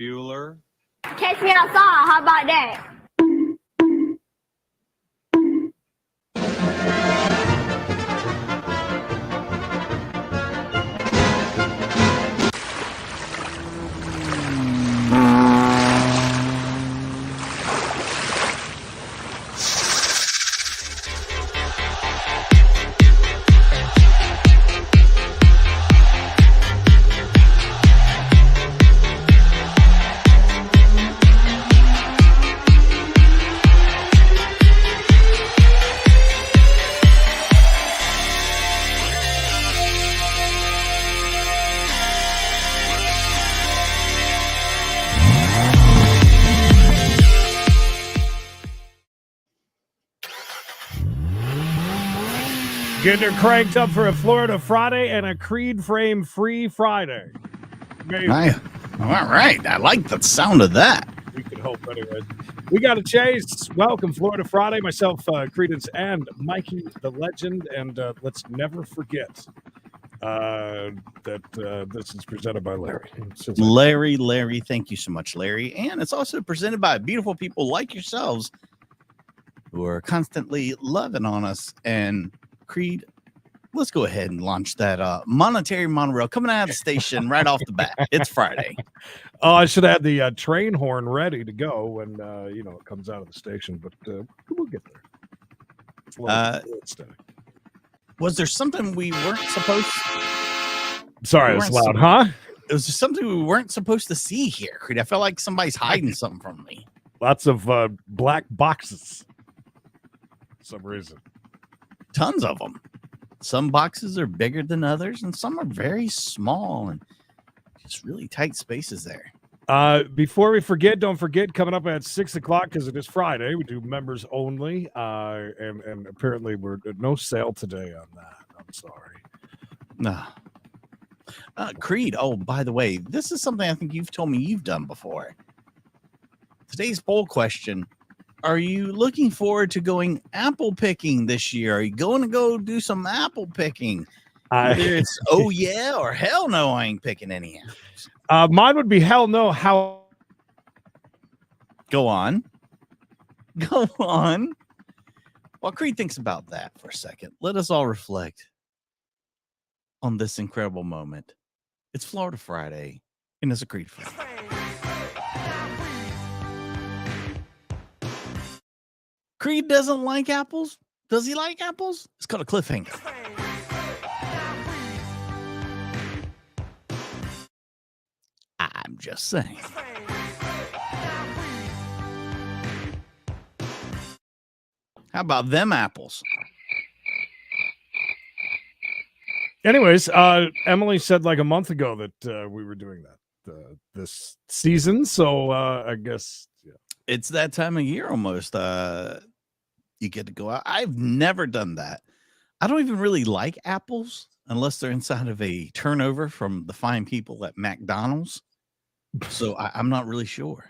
Bueller. Catch me outside. How about that? Getting her cranked up for a Florida Friday and a Creed frame free Friday. All right. I like the sound of that. We could hope anyway. We got a chase. Welcome, Florida Friday. Myself, Creedence, and Mikey the Legend. And let's never forget that this is presented by Larry. Larry, thank you so much, Larry. And it's also presented by beautiful people like yourselves who are constantly loving on us. And Creed, let's go ahead and launch that monetary monorail coming out of the station right off the bat. It's Friday. Oh, I should have the train horn ready to go when it comes out of the station, but we'll get there. Was there something we weren't supposed? Sorry, it's loud, huh? It was just something we weren't supposed to see here, Creed. I felt like somebody's hiding something from me. Lots of black boxes. For some reason. Tons of them. Some boxes are bigger than others, and some are very small and just really tight spaces there. Before we forget, don't forget, coming up at 6 o'clock, because it is Friday, we do members only, and apparently we're no sale today on that. I'm sorry. No. Creed, oh, by the way, this is something I think you've told me you've done before. Today's poll question: are you looking forward to going apple picking this year? Are you going to go do some apple picking? Either it's oh yeah or hell no, I ain't picking any apples. Mine would be hell no. How? Go on. While Creed thinks about that for a second, let us all reflect on this incredible moment. It's Florida Friday, and it's a Creed Friday. Creed doesn't like apples. Does he like apples? It's called a cliffhanger. I'm just saying. How about them apples? Anyways, Emily said like a month ago that we were doing that this season. So I guess it's that time of year almost. You get to go out. I've never done that. I don't even really like apples unless they're inside of a turnover from the fine people at McDonald's. So I'm not really sure.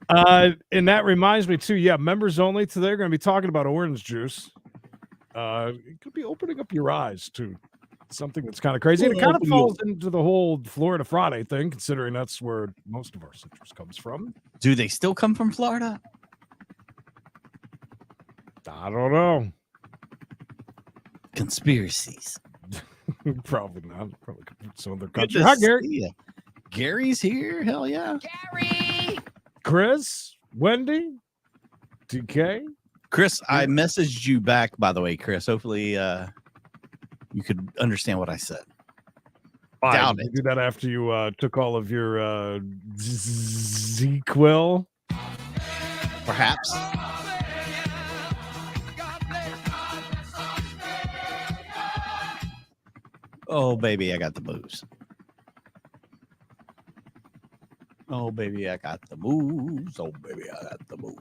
And that reminds me too. Yeah, members only today. They're going to be talking about orange juice. It could be opening up your eyes to something that's kind of crazy. And it kind of falls into the whole Florida Friday thing, considering that's where most of our citrus comes from. Do they still come from Florida? I don't know. Conspiracies. Probably not. Probably some other country. Hi, Gary. Yeah. Gary's here. Hell yeah. Gary. Chris, Wendy, DK. Chris, I messaged you back, by the way, Chris. Hopefully you could understand what I said. Doubt it. Do that after you took all of your Z-Quil. Perhaps. Oh, baby, I got the moves. Oh, baby, I got the moves. Oh, baby, I got the moves.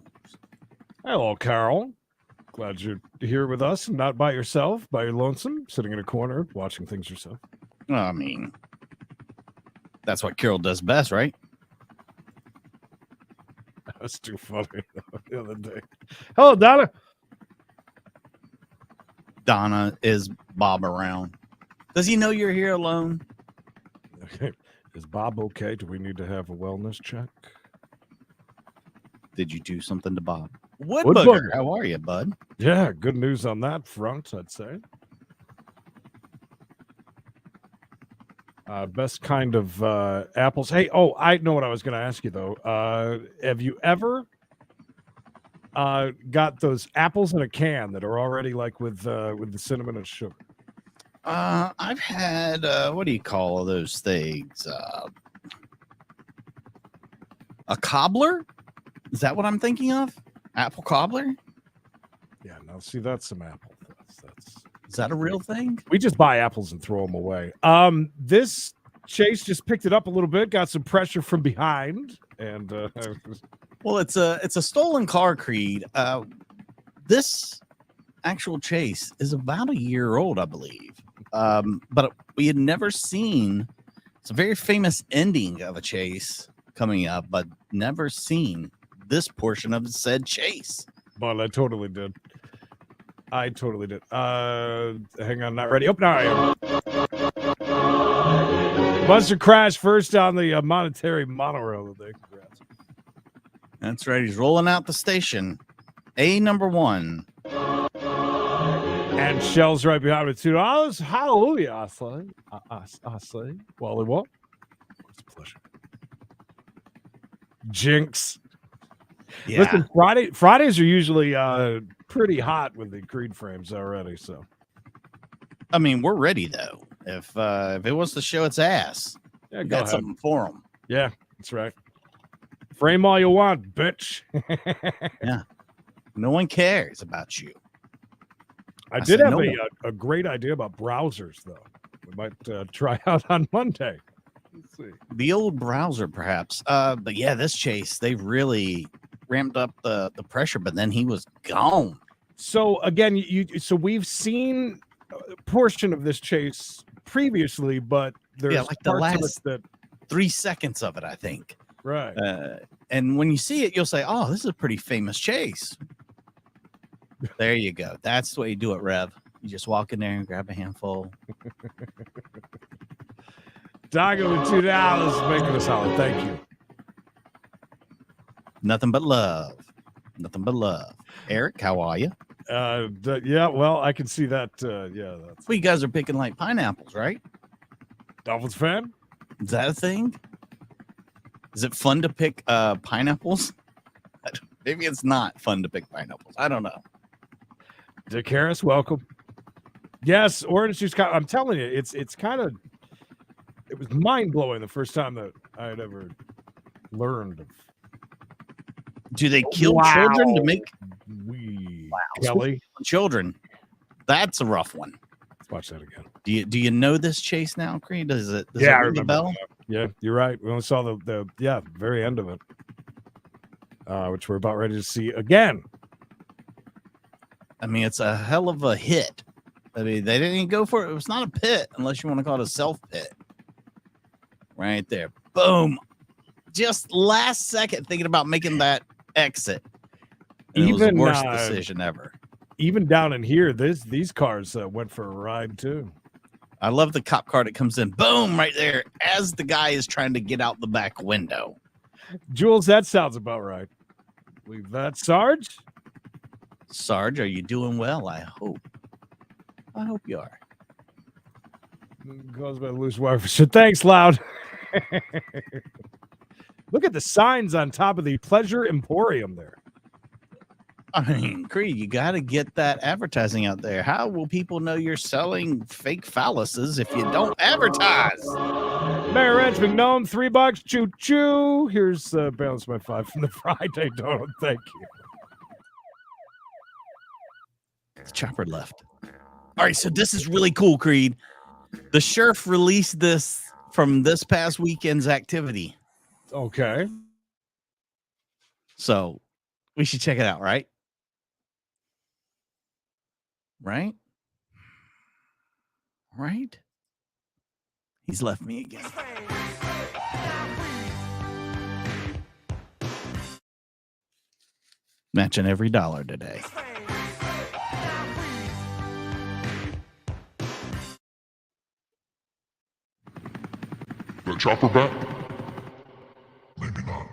Hello, Carol. Glad you're here with us and not by yourself, by your lonesome, sitting in a corner, watching things yourself. I mean, that's what Carol does best, right? That's too funny the other day. Hello, Donna. Donna, is Bob around? Does he know you're here alone? Okay. Is Bob okay? Do we need to have a wellness check? Did you do something to Bob? Woodbooger. How are you, bud? Yeah, good news on that front, I'd say. Best kind of apples. Hey, I know what I was going to ask you, though. Have you ever got those apples in a can that are already like with the cinnamon and sugar? I've had, what do you call those things? A cobbler? Is that what I'm thinking of? Apple cobbler? Yeah, now see, that's some apple. Is that a real thing? We just buy apples and throw them away. This Chase just picked it up a little bit, got some pressure from behind, and well, it's a stolen car, Creed. This actual Chase is about a year old, I believe. But we had never seen. It's a very famous ending of a chase coming up, but never seen this portion of said chase. But I totally did. Hang on, not ready. Oh, now I am. Buster crashed first on the monetary monorail today. Congrats. That's right. He's rolling out the station. A number 1. And Shell's right behind with $2. Hallelujah, Asley. Asley. Wally, what? It's a pleasure. Jinx. Yeah. Listen, Fridays are usually pretty hot with the Creed frames already. So, I mean, we're ready though. If it wants to show its ass, yeah, got something for them. Yeah, that's right. Frame all you want, bitch. Yeah, no one cares about you. I did have a great idea about browsers, though. We might try out on Monday. Let's see. The old browser, perhaps. But yeah, this chase, they really ramped up the pressure, but then he was gone. So again, so we've seen a portion of this chase previously, but there's like the last that 3 seconds of it, I think. Right. And when you see it, you'll say, "Oh, this is a pretty famous chase." There you go. That's the way you do it, Rev. You just walk in there and grab a handful. Doggo with $2 making us solid. Thank you. Nothing but love. Nothing but love. Eric, how are you? Yeah, well, I can see that. Yeah, that's. Well, you guys are picking like pineapples, right? Dolphins fan? Is that a thing? Is it fun to pick pineapples? Maybe it's not fun to pick pineapples. I don't know. Dick Harris, welcome. Yes, orange juice. I'm telling you, it's kind of. It was mind blowing the first time that I had ever learned of. Do they kill children to make Kelly? Children? That's a rough one. Let's watch that again. Do you know this chase now, Creed? Does it I ring the bell? Yeah, you're right. We only saw the very end of it, which we're about ready to see again. I mean, it's a hell of a hit. I mean, they didn't go for it. It was not a pit, unless you want to call it a self pit. Right there, boom! Just last second, thinking about making that exit. And it was the worst decision ever. Even down in here, these cars went for a ride too. I love the cop car that comes in, boom, right there, as the guy is trying to get out the back window. Jules, that sounds about right. Leave that, Sarge. Sarge, are you doing well? I hope you are. Caused by the loose wire. So thanks, Loud. Look at the signs on top of the Pleasure Emporium there. I mean, Creed, you got to get that advertising out there. How will people know you're selling fake phalluses if you don't advertise? Mayor Ranch McNome, $3. Choo choo. Here's balance my 5 from the Friday donut. Thank you. The chopper left. All right, so this is really cool, Creed. The sheriff released this from this past weekend's activity. Okay. So we should check it out, right? Right? Right? He's left me again. Matching every dollar today. that chopper back? Maybe not.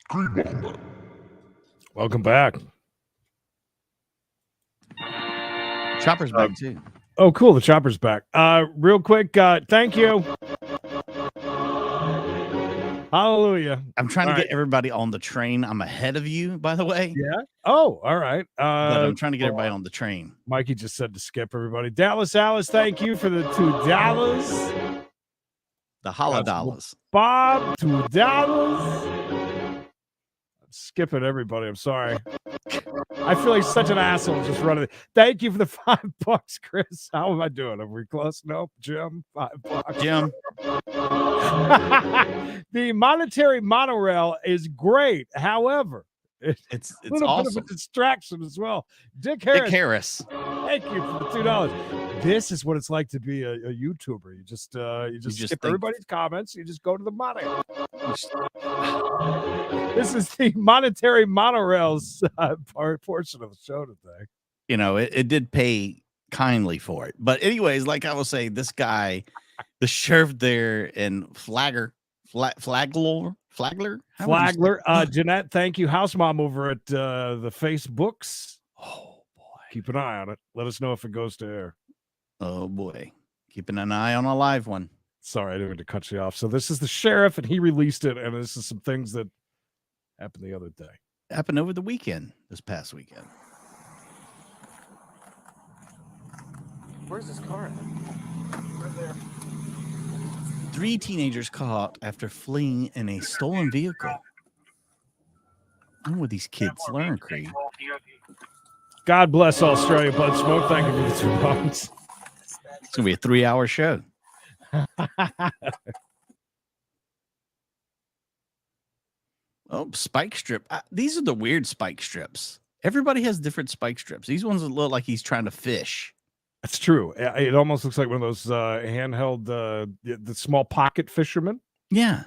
Creed, welcome back. Welcome back. Chopper's back too. Oh, cool. The chopper's back. Real quick, thank you. Hallelujah. I'm trying All to right. get everybody on the train. I'm ahead of you, by the way. Yeah. Oh, all right. But I'm trying to get everybody on the train. Mikey just said to skip everybody. Dallas Alice, thank you for the $2. The $100. Bob, $2. Skipping everybody. I'm sorry. I feel like such an asshole just running. Thank you for the $5, Chris. How am I doing? Are we close? Nope. Jim, $5. Jim. The monetary monorail is great. However, It's a little awesome. bit of a distraction as well. Dick Harris. Dick Harris. Thank you for the $2. This is what it's like to be a YouTuber. You just skip everybody's comments. You just go to the money. This is the monetary monorails portion of the show today. You know, it did pay kindly for it. But anyways, like I will say, this guy, the sheriff there in Flagler. Jeanette, thank you. House mom over at the Facebooks. Oh boy. Keep an eye on it. Let us know if it goes to air. Oh boy. Keeping an eye on a live one. Sorry, I didn't mean to cut you off. So this is the sheriff, and he released it, and this is some things that happened the other day. Happened over the weekend, this past weekend. Where's this car at? Right there. 3 teenagers caught after fleeing in a stolen vehicle. When will these kids learn, Creed? God bless Australia, Bud Smoke. Thank you for the $2. It's going to be a 3-hour show. Oh, spike strip. These are the weird spike strips. Everybody has different spike strips. These ones look like he's trying to fish. That's true. It almost looks like one of those handheld, the small pocket fishermen. Yeah.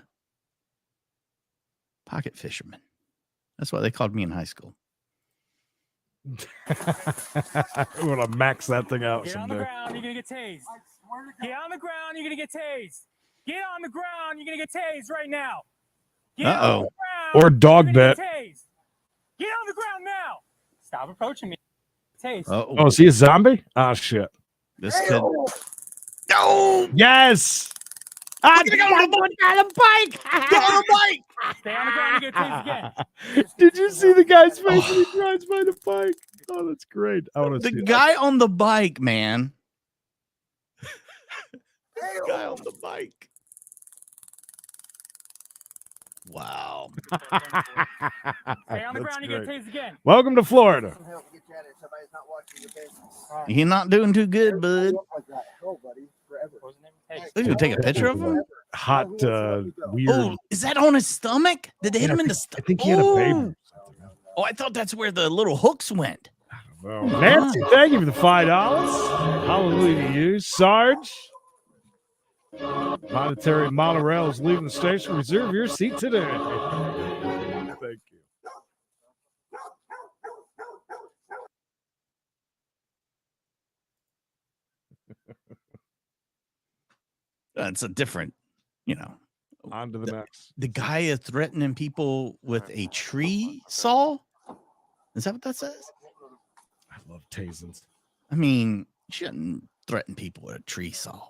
Pocket fisherman. That's what they called me in high school. I want to max that thing out Get on someday. the ground, you're going to get tased. Get on the ground, you're going to get tased. Get on the ground, you're going to get tased right now. Get on the Uh-oh. ground, Or dog you're gonna bit. get tased. Get on the ground now. Stop approaching me. Tased. Oh, is he a zombie? Oh, shit. This could. No! Yes! Get on the bike! Get on the bike! Stay on the ground, you get tased again. Did you see the guy's face when he drives by the bike? Oh, that's great. I want to The see guy on the bike, man. The guy on the bike. Wow. Stay on the ground, you get tased again. Welcome to Florida. You're not doing too good, bud. They're gonna take a picture of him. Hot, weird. Oh, is that on his stomach? Did they hit him in the stomach? I think he had a baby. Oh, I thought that's where the little hooks went. Oh, Nancy, thank you for the $5. Hallelujah to you. Sarge. Monetary monorail is leaving the station. Reserve your seat today. Thank you. It's a different, On to the next. The guy is threatening people with a tree saw. Is that what that says? I love tasings. I mean, you shouldn't threaten people with a tree saw.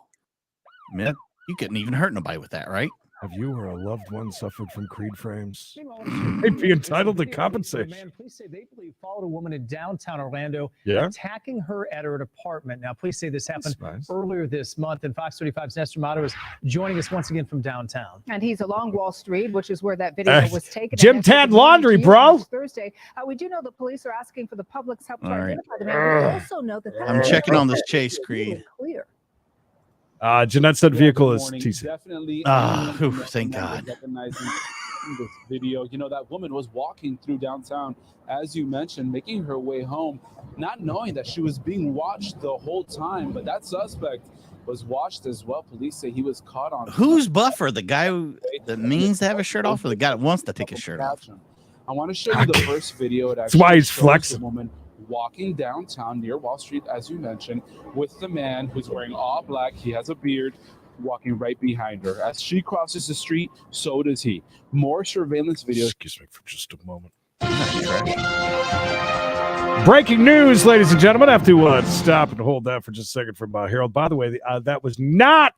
I mean, you couldn't even hurt nobody with that, right? Have you or a loved one suffered from Creed frames? They'd be entitled to compensation. Man, police say they believe followed a woman in downtown Orlando, Yeah? attacking her at her apartment. Now, police say this happened That's nice. earlier this month, and Fox 35's Nestor Mato is joining us once again from downtown. And he's along Wall Street, which is where that video was taken. Jim And that's Tad the Laundry, news bro. Thursday. We do know the police are asking for the public's help to All right. identify the man. We also know that I'm checking on this chase, Creed. Clear. Jeanette said vehicle is TC. Definitely. Thank God. Recognizing this video, that woman was walking through downtown, as you mentioned, making her way home, not knowing that she was being watched the whole time. But that suspect was watched as well. Police say he was caught on. Who's buffer? The guy that means to have a shirt off, or the guy that wants to take his shirt off? I want to show you the first video. That's why he's shows flexing. the woman walking downtown near Wall Street, as you mentioned, with the man who's wearing all black. He has a beard, walking right behind her. As she crosses the street, so does he. More surveillance videos. Excuse me for just a moment. Breaking news, ladies and gentlemen. I have to stop and hold that for just a second from Harold. By the way, that was not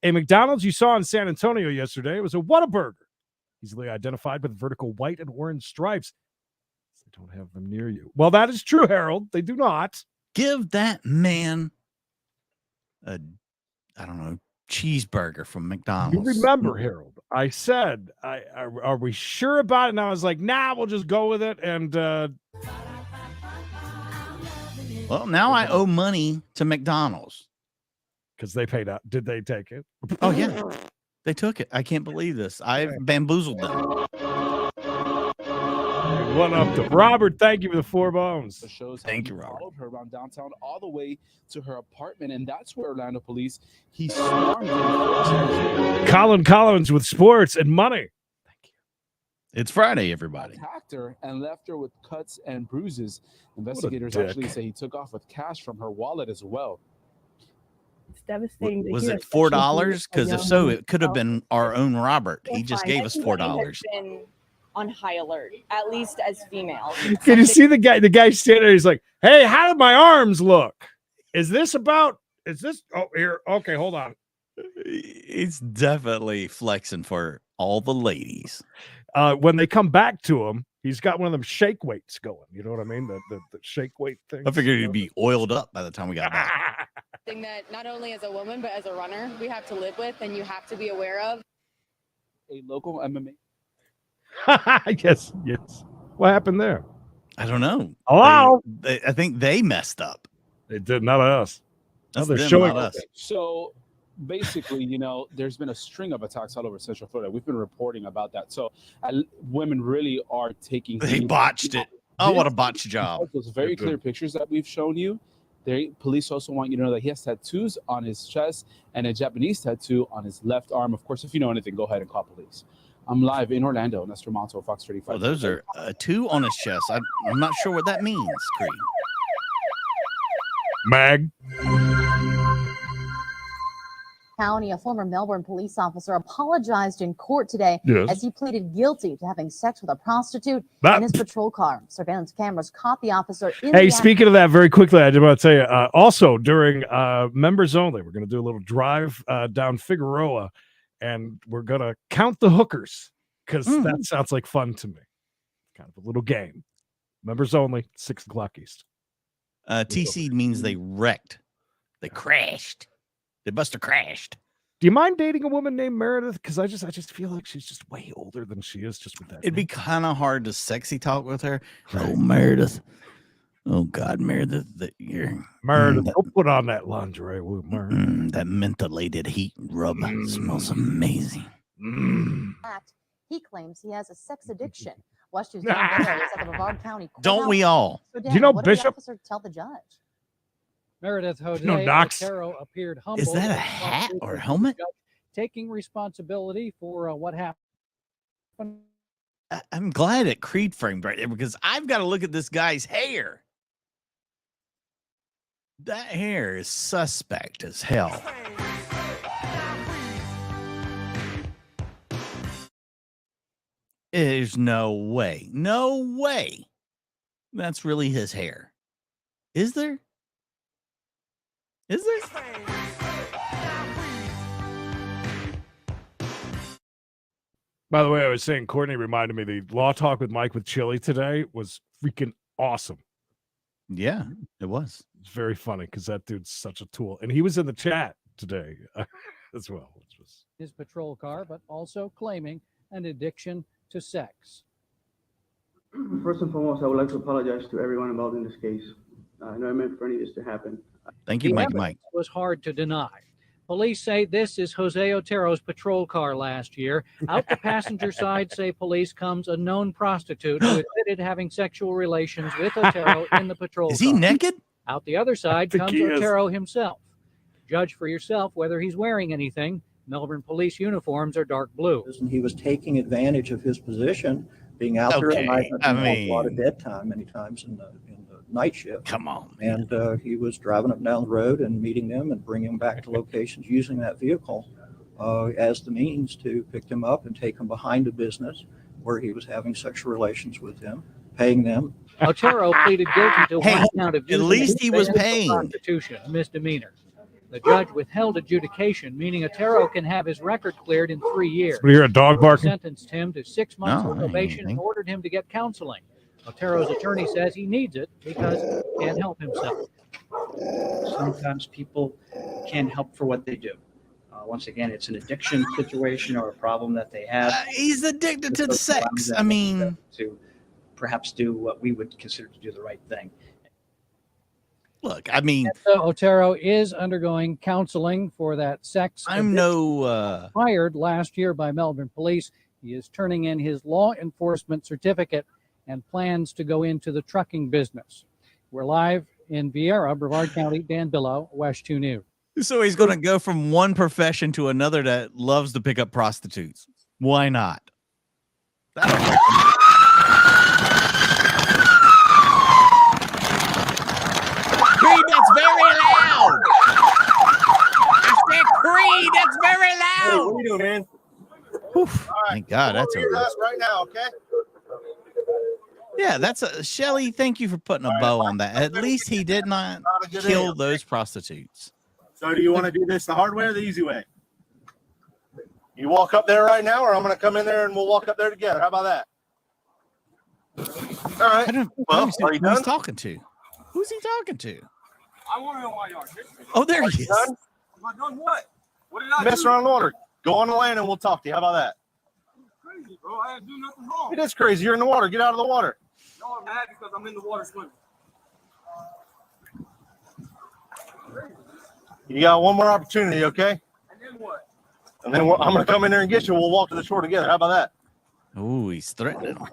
a McDonald's you saw in San Antonio yesterday. It was a Whataburger, easily identified with vertical white and orange stripes. They don't have them near you. Well, that is true, Harold. They do not. Give that man a, I don't know, cheeseburger from McDonald's. You remember, Harold, I said, are we sure about it? And I was like, nah, we'll just go with it. And well, now I owe money to McDonald's. Because they paid out. Did they take it? Oh, yeah. They took it. I can't believe this. I've bamboozled them. One up to Robert. Thank you for the 4 bones. The shows Thank you, Robert. Followed her around downtown all the way to her apartment, and that's where Orlando police, he swarmed her. Colin Collins with sports and money. Thank you. It's Friday, everybody. Attacked her and left her with cuts and bruises. Investigators actually say he took off with cash from her wallet as well. It's devastating. to Was hear, it $4? especially Because a if so, young it could have been our own Robert. He just gave us $4. Been on high alert, at least as females. Can you see the guy? The guy standing there. He's like, "Hey, how do my arms look? Is this? Oh, here. Okay, hold on." It's definitely flexing for all the ladies. When they come back to him, he's got one of them shake weights going. You know what I mean? The shake weight thing. I figured he'd be oiled up by the time we got back. Thing that not only as a woman but as a runner we have to live with and you have to be aware of. A local MMA. Yes. What happened there? I don't know. Hello? I think they messed up. They did, not us. That's they're them, showing not us. So basically, there's been a string of attacks all over Central Florida. We've been reporting about that. So women really are taking. They botched it. Oh, what a botched job. Those very clear pictures that we've shown you. Police also want you to know that he has tattoos on his chest and a Japanese tattoo on his left arm. Of course, if you know anything, go ahead and call police. I'm live in Orlando. Nestor Monto, Fox 35. Oh, those are 2 on his chest. I'm not sure what that means, Creed. Mag. County, a former Melbourne police officer apologized in court today as he pleaded guilty to having sex with a prostitute in his patrol car. Surveillance cameras caught the officer in Hey, speaking of that, very quickly, I just want to tell you, also during members only, we're going to do a little drive down Figueroa, and we're going to count the hookers, because that sounds like fun to me. Kind of a little game. Members only, 6 o'clock East. TC means they wrecked. They crashed. They must have crashed. Do you mind dating a woman named Meredith? Because I just feel like she's just way older than she is just with that. It'd be kind of hard to sexy talk with her. Oh, Meredith. Oh, God, Meredith. Meredith, go put on that lingerie. Meredith. That mentholated heat rub smells amazing. He claims he has a sex addiction. Watch News John Barrow is at the Brevard County Courthouse. Don't we all? So, Do you know what did the Bishop? officer tell the judge? Meredith Jose Knox. Otero appeared humble. Is that a hat or a helmet? Taking responsibility for what happened. I'm glad it Creed framed right there because I've got to look at this guy's hair. That hair is suspect as hell. There's no way. No way. That's really his hair. Is there? Is there? By the way, I was saying Courtney reminded me the Law Talk with Mike with Chili today was freaking awesome. Yeah, it was. It's very funny because that dude's such a tool. And he was in the chat today as well. Which was His patrol car, but also claiming an addiction to sex. First and foremost, I would like to apologize to everyone involved in this case. I know I meant for any of this to happen. Thank you, Mike. It was hard to deny. Police say this is Jose Otero's patrol car last year. Out the passenger side, say police, comes a known prostitute who admitted having sexual relations with Otero in the patrol car. Is he naked? Out the other side comes he is. Otero himself. Judge for yourself whether he's wearing anything. Melbourne police uniforms are dark blue. And he was taking advantage of his position, being out there at night, a lot of dead time, many times in the night shift. Come on, man. And he was driving up and down the road and meeting them and bringing them back to locations using that vehicle as the means to pick them up and take them behind a business where he was having sexual relations with them, paying them. Otero pleaded guilty to one count of at least he was paying. Prostitution, a misdemeanor. The judge withheld adjudication, meaning Otero can have his record cleared in 3 years. We hear a dog barking. Sentenced him to 6 months of probation and ordered him to get counseling. Otero's attorney says he needs it because he can't help himself. Sometimes people can't help for what they do. Once again, it's an addiction situation or a problem that they have. He's addicted to sex. I mean, to perhaps do what we would consider to do the right thing. Look, I mean, so Otero is undergoing counseling for that sex. Fired last year by Melbourne police. He is turning in his law enforcement certificate and plans to go into the trucking business. We're live in Viera, Brevard County. Dan Billow, West 2 News. So he's going to go from one profession to another that loves to pick up prostitutes. Why not? Creed, that's very loud. I said, Creed, that's very loud. Hey, what are you doing, man? Oof, thank God, that's over. Right now, okay? Yeah, that's a Shelly. Thank you for putting a bow on that. At least he did not kill those prostitutes. So do you want to do this the hard way or the easy way? You walk up there right now, or I'm going to come in there and we'll walk up there together. How about that? All right. Well, are you done? Who's talking to? Who's he talking to? I want to know why you are. Oh, there he is. Done? Am I done what? What did I Mess do? around in the water. Go on the land and we'll talk to you. How about that? Crazy, bro. I didn't do nothing wrong. It is crazy. You're in the water. Get out of the water. No, I'm mad because I'm in the water swimming. You got one more opportunity, okay? And then what? And then I'm going to come in there and get you. We'll walk to the shore together. How about that? Oh, he's threatening him.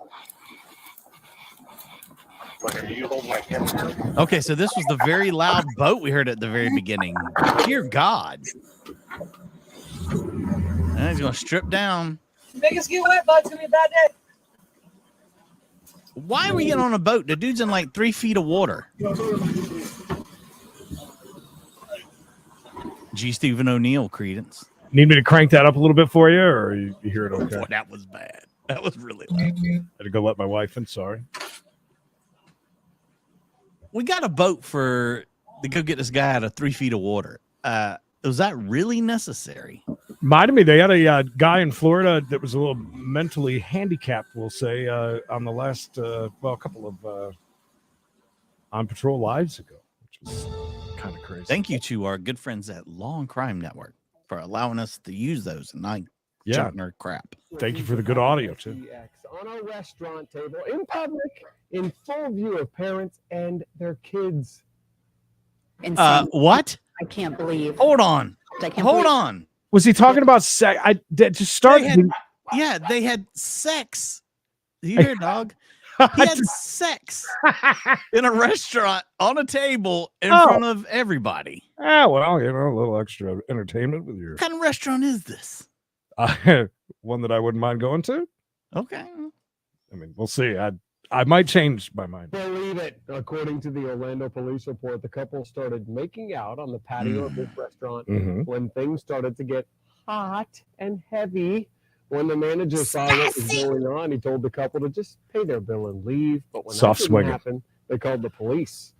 You hold my camera. Okay, so this was the very loud boat we heard at the very beginning. Dear God. And he's going to strip down. Niggas get wet, bud. It's going to be a bad day. Why are we getting on a boat? The dude's in like 3 feet of water. G. Stephen O'Neill, Creedence. Need me to crank that up a little bit for you, or you hear it okay? Boy, that was bad. That was really loud. Had to go let my wife in. Sorry. We got a boat to go get this guy out of 3 feet of water. Was that really necessary? Reminded me, they had a guy in Florida that was a little mentally handicapped, we'll say, on the last, a couple of On Patrol lives ago, which was kind of crazy. Thank you to our good friends at Law and Crime Network for allowing us to use those and not junk nerd crap. Thank you for the good audio, too. On a restaurant table in public, in full view of parents and their kids. What? I can't believe. Hold on. Hold on. Was he talking about sex? To start. They had sex. You hear, dog? He had sex in a restaurant on a table in front of everybody. Ah, well, a little extra entertainment with your. What kind of restaurant is this? One that I wouldn't mind going to. Okay. I mean, we'll see. I might change my mind. Believe it. According to the Orlando police report, the couple started making out on the patio of this restaurant when things started to get hot and heavy. When the manager saw what was going on, he told the couple to just pay their bill and leave. But when that didn't happen, they called the police.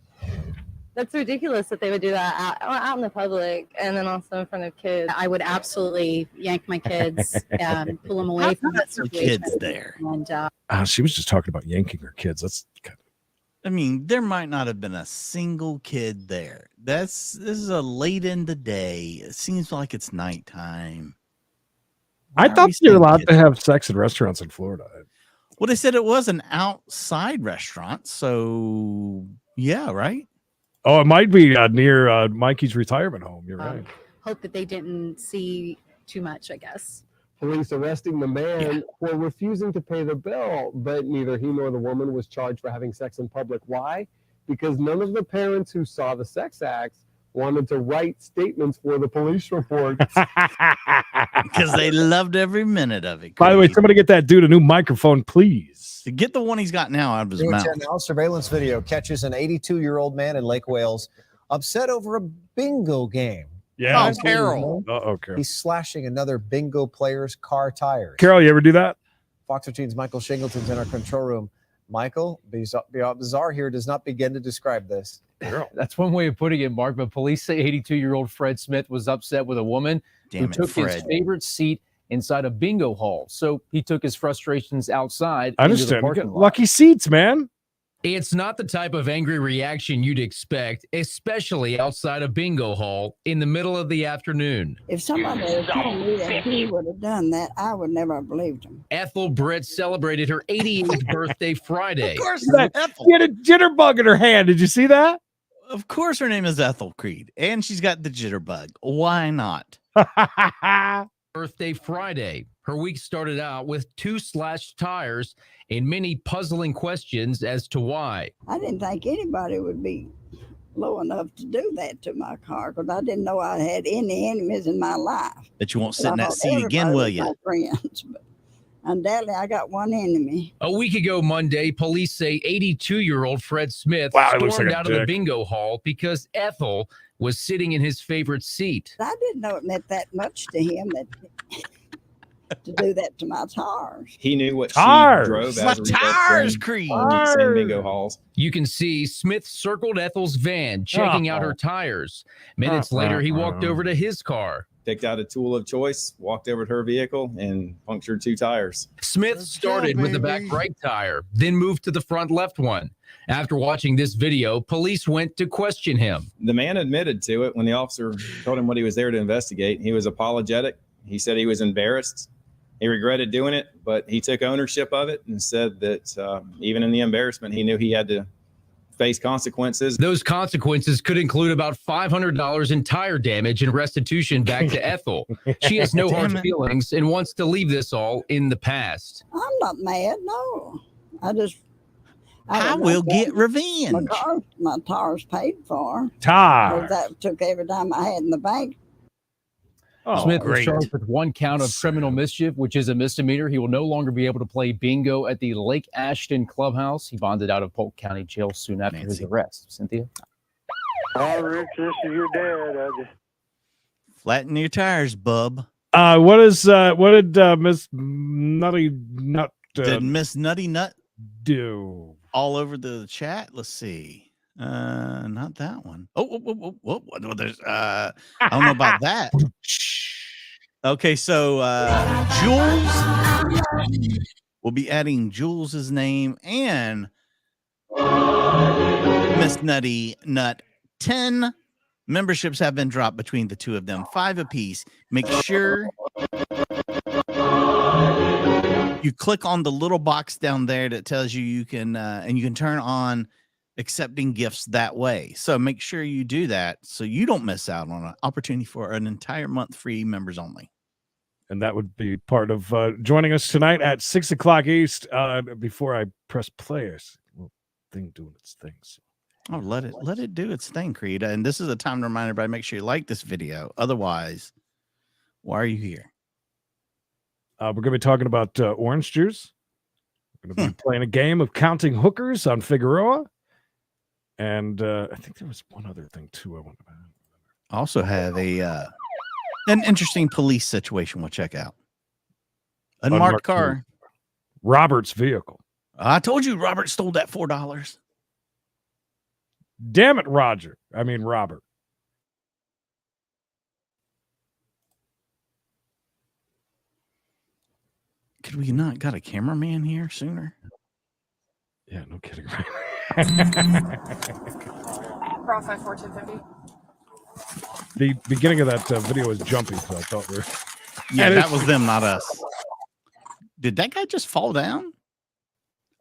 That's ridiculous that they would do that out in the public and then also in front of kids. I would absolutely yank my kids and pull them away from that situation. Kids there. And she was just talking about yanking her kids. That's kind of. I mean, there might not have been a single kid there. This is a late in the day. It seems like it's nighttime. I thought you're allowed to have sex in restaurants in Florida. Well, they said it was an outside restaurant, so yeah, right. Oh, it might be near Mikey's retirement home. You're right. hope that they didn't see too much, I guess. Police arresting the man for refusing to pay the bill, but neither he nor the woman was charged for having sex in public. Why? Because none of the parents who saw the sex acts wanted to write statements for the police report. Because they loved every minute of it. By the way, somebody get that dude a new microphone, please. To get the one he's got now out of his mouth. Now, surveillance video catches an 82-year-old man in Lake Wales upset over a bingo game. Yeah. Oh, Carol. Carol. He's slashing another bingo player's car tires. Carol, you ever do that? Fox 13's Michael Shingleton's in our control room. Michael, bizarre here does not begin to describe this. That's one way of putting it, Mark. But police say 82-year-old Fred Smith was upset with a woman who took his favorite seat inside a bingo hall. So he took his frustrations outside. I understand. Lucky seats, man. It's not the type of angry reaction you'd expect, especially outside a bingo hall in the middle of the afternoon. If somebody had told me that he would have done that, I would never have believed him. Ethel Britt celebrated her 88th birthday Friday. Of course, She had a jitterbug in her hand. Did you see that? Of course, her name is Ethel Creed, and she's got the jitterbug. Why not? Birthday Friday. Her week started out with 2 slashed tires and many puzzling questions as to why. I didn't think anybody would be low enough to do that to my car because I didn't know I had any enemies in my life. That you won't sit in that seat again, will you? Friends, but undoubtedly, I got one enemy. A week ago Monday, police say 82-year-old Fred Smith looks stormed like a out of the dick. bingo hall because Ethel was sitting in his favorite seat. I didn't know it meant that much to him that to do that to my tires. He knew what Tires. she drove My as a result tires, from Creed. the same bingo halls. You can see Smith circled Ethel's van, checking out her tires. Minutes later, he walked over to his car. Picked out a tool of choice, walked over to her vehicle, and punctured 2 tires. Smith started with the back right tire, then moved to the front left one. After watching this video, police went to question him. The man admitted to it when the officer told him what he was there to investigate. He was apologetic. He said he was embarrassed. He regretted doing it, but he took ownership of it and said that even in the embarrassment, he knew he had to face consequences. Those consequences could include about $500 in tire damage and restitution back to Ethel. She has no hard feelings and wants to leave this all in the past. I'm not mad, no. I will get revenge. My tires paid for. Tire. That took every time I had in the bank. Smith was charged with 1 count of criminal mischief, which is a misdemeanor. He will no longer be able to play bingo at the Lake Ashton Clubhouse. He bonded out of Polk County Jail soon after his arrest. Cynthia? Hi, Rich, this is your dad. I just Flatten your tires, bub. What did Miss Nutty Nut Did Miss Nutty Nut do? All over the chat? Let's see. Not that one. There's I don't know about that. Okay, so Jules, we'll be adding Jules's name and Miss Nutty Nut. 10 memberships have been dropped between the two of them, 5 apiece. Make sure you click on the little box down there that tells you you can and you can turn on accepting gifts that way. So make sure you do that so you don't miss out on an opportunity for an entire month free members only. And that would be part of joining us tonight at 6 o'clock East. Before I press play, thing doing its things. Oh, let it do its thing, Creed. And this is a time to remind everybody, make sure you like this video. Otherwise, why are you here? We're going to be talking about orange juice. We're going to be playing a game of counting hookers on Figueroa. And I think there was one other thing too. I want to also have an interesting police situation we'll check out. Unmarked car. Robert's vehicle. I told you Robert stole that $4. Damn it, Roger. I mean, Robert. Could we not got a cameraman here sooner? Yeah, no kidding. Bro 54250. The beginning of that video was jumpy, so I thought we were. Yeah, that was them, not us. Did that guy just fall down?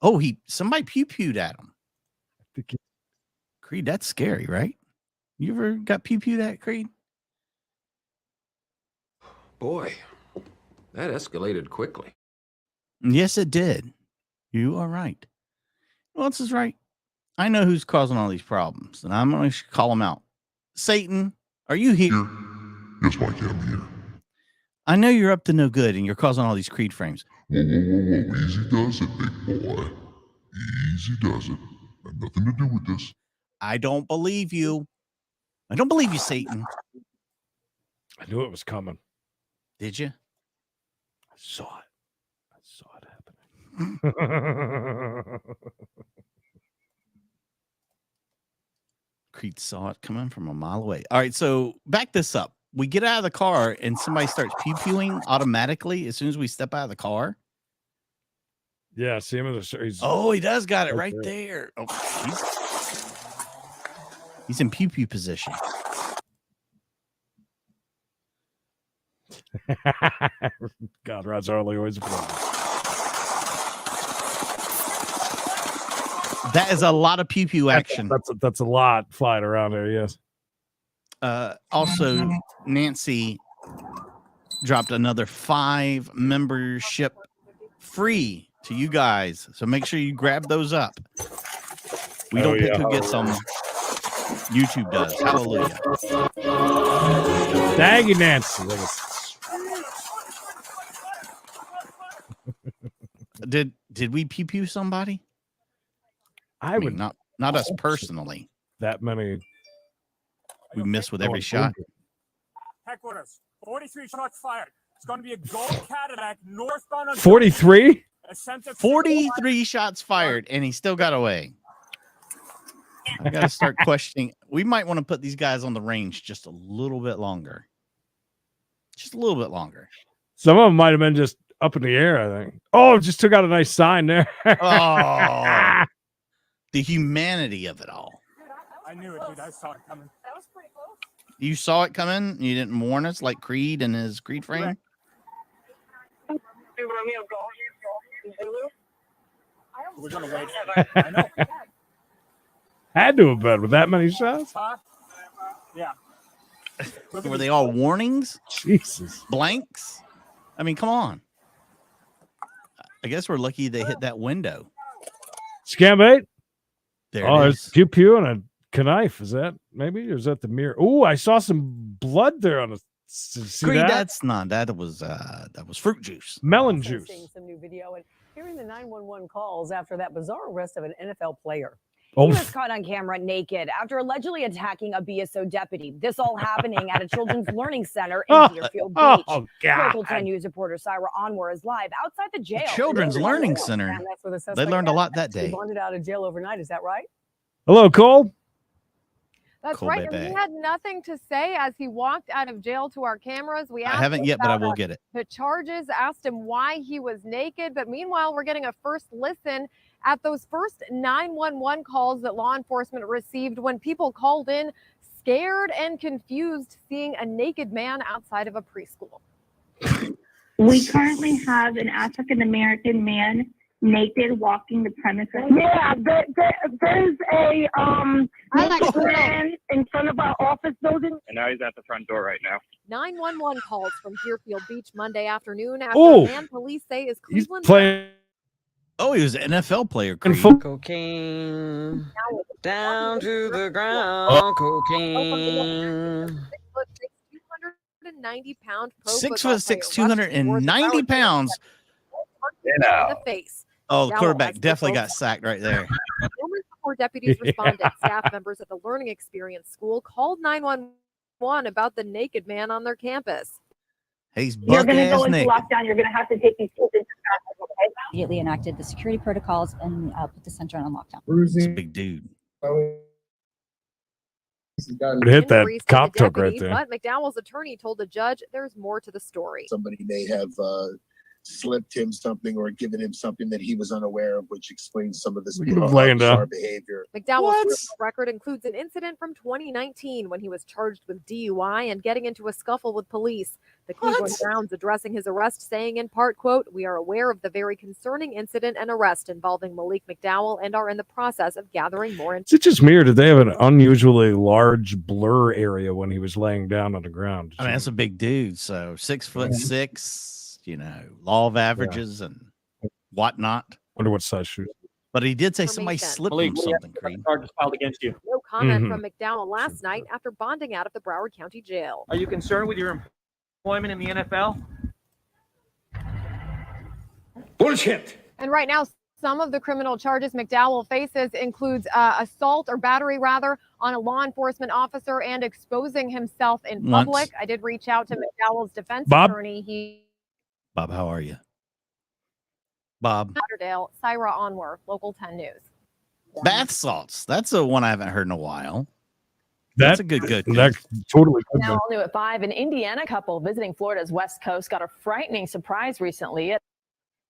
Oh, somebody pew-pewed at him. Creed, that's scary, right? You ever got pew-pewed at, Creed? Boy, that escalated quickly. Yes, it did. You are right. Well, this is right. I know who's causing all these problems, and I'm going to call them out. Satan, are you here? Yes, Mikey, I'm here. I know you're up to no good and you're causing all these Creed frames. Whoa, whoa, whoa, whoa. Easy does it, big boy. Easy does it. I have nothing to do with this. I don't believe you. I don't believe you, Satan. I knew it was coming. Did you? I saw it. I saw it happening. Creed saw it coming from a mile away. All right, so back this up. We get out of the car and somebody starts pew-pewing automatically as soon as we step out of the car. Yeah, see him in the. Oh, he does got it right there. Oh, he's in pew-pew position. God, Rod's Harley always applaud. That is a lot of pew-pew action. That's a lot flying around there. Yes. Also, Nancy dropped another 5 membership free to you guys, so make sure you grab those up. We don't pick who gets them. YouTube does. Hallelujah. Dang you, Nancy. Did we pew-pew somebody? I mean, would not us personally. That many. We miss with every shot. Headquarters, 43 shots fired. It's going to be a gold Cadillac northbound on 43? 43 shots fired, and he still got away. I got to start questioning. We might want to put these guys on the range just a little bit longer. Just a little bit longer. Some of them might have been just up in the air, I think. Oh, just took out a nice sign there. Oh, the humanity of it all. I knew it, dude. I saw it coming. That was pretty close. You saw it coming? You didn't warn us like Creed and his Creed frame? We're going to wait. I know. Had to have been with that many shots. Yeah. Were they all warnings? Jesus. Blanks? I mean, come on. I guess we're lucky they hit that window. Scam bait? There oh, it there's is. pew pew and a knife. Is that maybe? Or is that the mirror? Oh, I saw some blood there on the. See Creed, that? that's not. That was fruit juice. Melon juice. Seeing some new video and hearing the 911 calls after that bizarre arrest of an NFL player. Oh. He was caught on camera naked after allegedly attacking a BSO deputy. This all happening at a children's learning center in Deerfield Beach. Oh, God. Local 10 News reporter Syra Anwar is live outside the jail. Children's Learning Center. And that's where the They suspect learned a had lot that he day. bonded out of jail overnight. Is that right? Hello, Cole. That's Cool, right. baby. And he had nothing to say as he walked out of jail to our cameras. We I asked haven't him yet, but I about, will get it. The charges, asked him why he was naked. But meanwhile, we're getting a first listen at those first 911 calls that law enforcement received when people called in scared and confused seeing a naked man outside of a preschool. We currently have an African-American man naked walking the premises. Yeah, there's a man in front of our office building. And now he's at the front door right now. 911 calls from Deerfield Beach Monday afternoon after Oh, a man police say is He's Cleveland. playing. Oh, he was an NFL player. Creed. Cocaine down to the ground. Cocaine. 290-pound pro 6'6", 290 pounds. in the face. Oh, the Now, quarterback as definitely the got sacked right there. Moments before deputies responded, staff members at the Learning Experience School called 911 about the naked man on their campus. He's You're buck going to ass go into naked. lockdown. You're going to have to take these kids into custody, okay? Immediately enacted the security protocols and put the center on lockdown. He's a big dude. Hit that Reese said cop the took right deputy, there. But McDowell's attorney told the judge there's more to the story. Somebody may have slipped him something or given him something that he was unaware of, which explains some of this Look at him laying down. bizarre behavior. McDowell's criminal record includes an incident from 2019 when he was charged with DUI and getting into a scuffle with police. The Cleveland Browns addressing his arrest saying in part, quote, "We are aware of the very concerning incident and arrest involving Malik McDowell and are in the process of gathering more Is it just me, or did they have an unusually large blur area when he was laying down on the ground? I mean, that's a big dude. So 6'6", law of averages and whatnot. Wonder what size shoes. But he did say somebody slipped him something, Creed. Charges filed against you. No comment from McDowell last night after bonding out of the Broward County Jail. Are you concerned with your employment in the NFL? Bullshit. And right now, some of the criminal charges McDowell faces includes assault or battery, rather, on a law enforcement officer and exposing himself in public. I did reach out to McDowell's defense attorney. Bob, how are you? Bob. Lauderdale, Syra Onwer, Local 10 News. Bath salts. That's a one I haven't heard in a while. That's a good. That's totally good. Now, all new at 5, an Indiana couple visiting Florida's West Coast got a frightening surprise recently at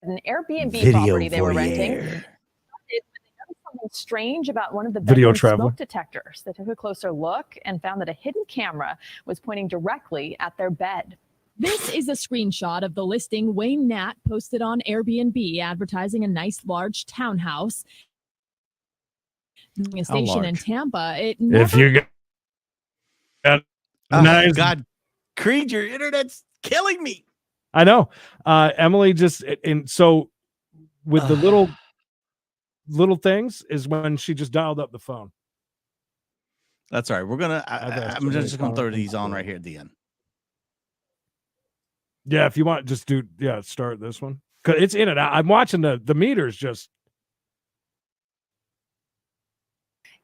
an Airbnb property they were renting. Something strange about one of the bedroom smoke detectors. They took a closer look and found that a hidden camera was pointing directly at their bed. This is a screenshot of the listing Wayne Nat posted on Airbnb advertising a nice large townhouse. A station in Tampa. If you got nice. God, Creed, your internet's killing me. I know. Emily just and so with the little things is when she just dialed up the phone. That's all right. We're gonna. I'm just gonna throw these on right here at the end. Yeah, if you want, just start this one because it's in it. I'm watching the meters just.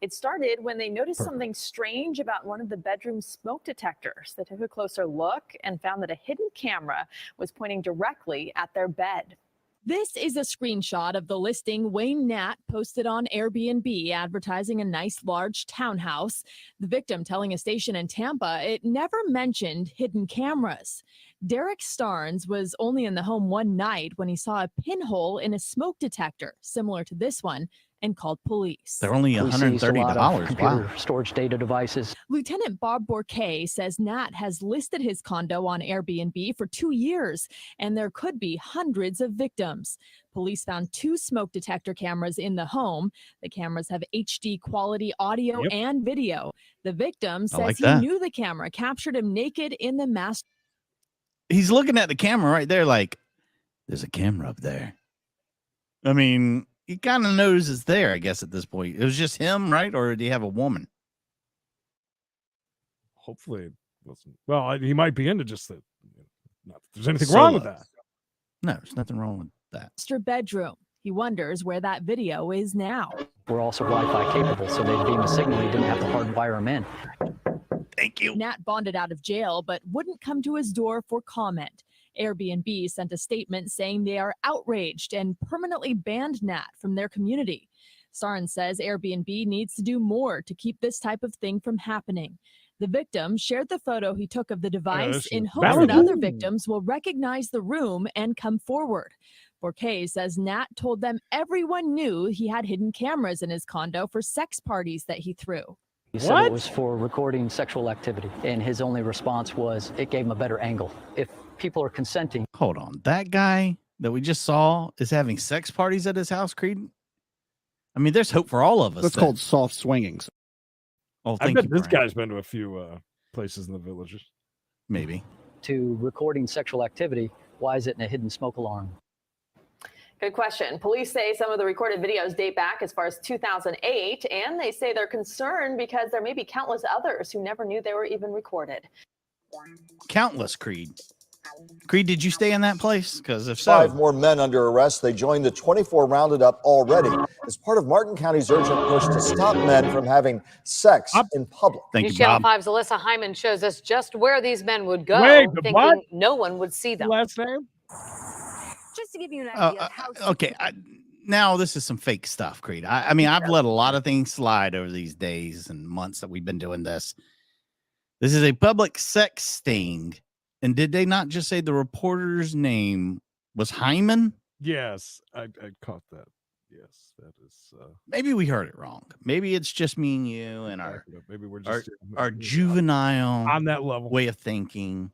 It started when they noticed something strange about one of the bedroom smoke detectors. They took a closer look and found that a hidden camera was pointing directly at their bed. This is a screenshot of the listing Wayne Nat posted on Airbnb advertising a nice large townhouse. The victim telling a station in Tampa it never mentioned hidden cameras. Derek Starnes was only in the home one night when he saw a pinhole in a smoke detector similar to this one and called police. They're only $130. Wow. Storage data devices. Lieutenant Bob Bourquet says Nat has listed his condo on Airbnb for 2 years, and there could be hundreds of victims. Police found 2 smoke detector cameras in the home. The cameras have HD quality audio and video. The victim says he knew the camera captured him naked in the master. He's looking at the camera right there like, there's a camera up there. I mean, he kind of knows it's there, I guess, at this point. It was just him, right? Or did he have a woman? Hopefully it wasn't. Well, he might be into just that. Not that there's anything wrong with that. No, there's nothing wrong with that. Master bedroom. He wonders where that video is now. We're also Wi-Fi capable, so they'd beam a signal. You didn't have to hardwire them in. Thank you. Nat bonded out of jail, but wouldn't come to his door for comment. Airbnb sent a statement saying they are outraged and permanently banned Nat from their community. Starnes says Airbnb needs to do more to keep this type of thing from happening. The victim shared the photo he took of the device in hopes that other victims will recognize the room and come forward. Bourquet says Nat told them everyone knew he had hidden cameras in his condo for sex parties that he threw. He said it was for recording sexual activity, and his only response was it gave him a better angle. If people are consenting. Hold on. That guy that we just saw is having sex parties at his house, Creed? I mean, there's hope for all of us. That's called soft swingings. Oh, I bet this guy's been to a few places in the villages. Maybe. To recording sexual activity, why is it in a hidden smoke alarm? Good question. Police say some of the recorded videos date back as far as 2008, and they say they're concerned because there may be countless others who never knew they were even recorded. Countless, Creed. Creed, did you stay in that place? Because if so... 5 more men under arrest. They joined the 24 rounded up already as part of Martin County's urgent push to stop men from having sex in public. Thank you, Channel Bob. 5's Alyssa Hyman shows us just where these men would go, thinking no one would see them. Last name? Just to give you an idea of how... Okay, now this is some fake stuff, Creed. I mean, I've let a lot of things slide over these days and months that we've been doing this. This is a public sex sting. And did they not just say the reporter's name was Hyman? Yes, I caught that. Yes, that is. Maybe we heard it wrong. Maybe it's just me and you and our maybe we're just our juvenile on that level way of thinking.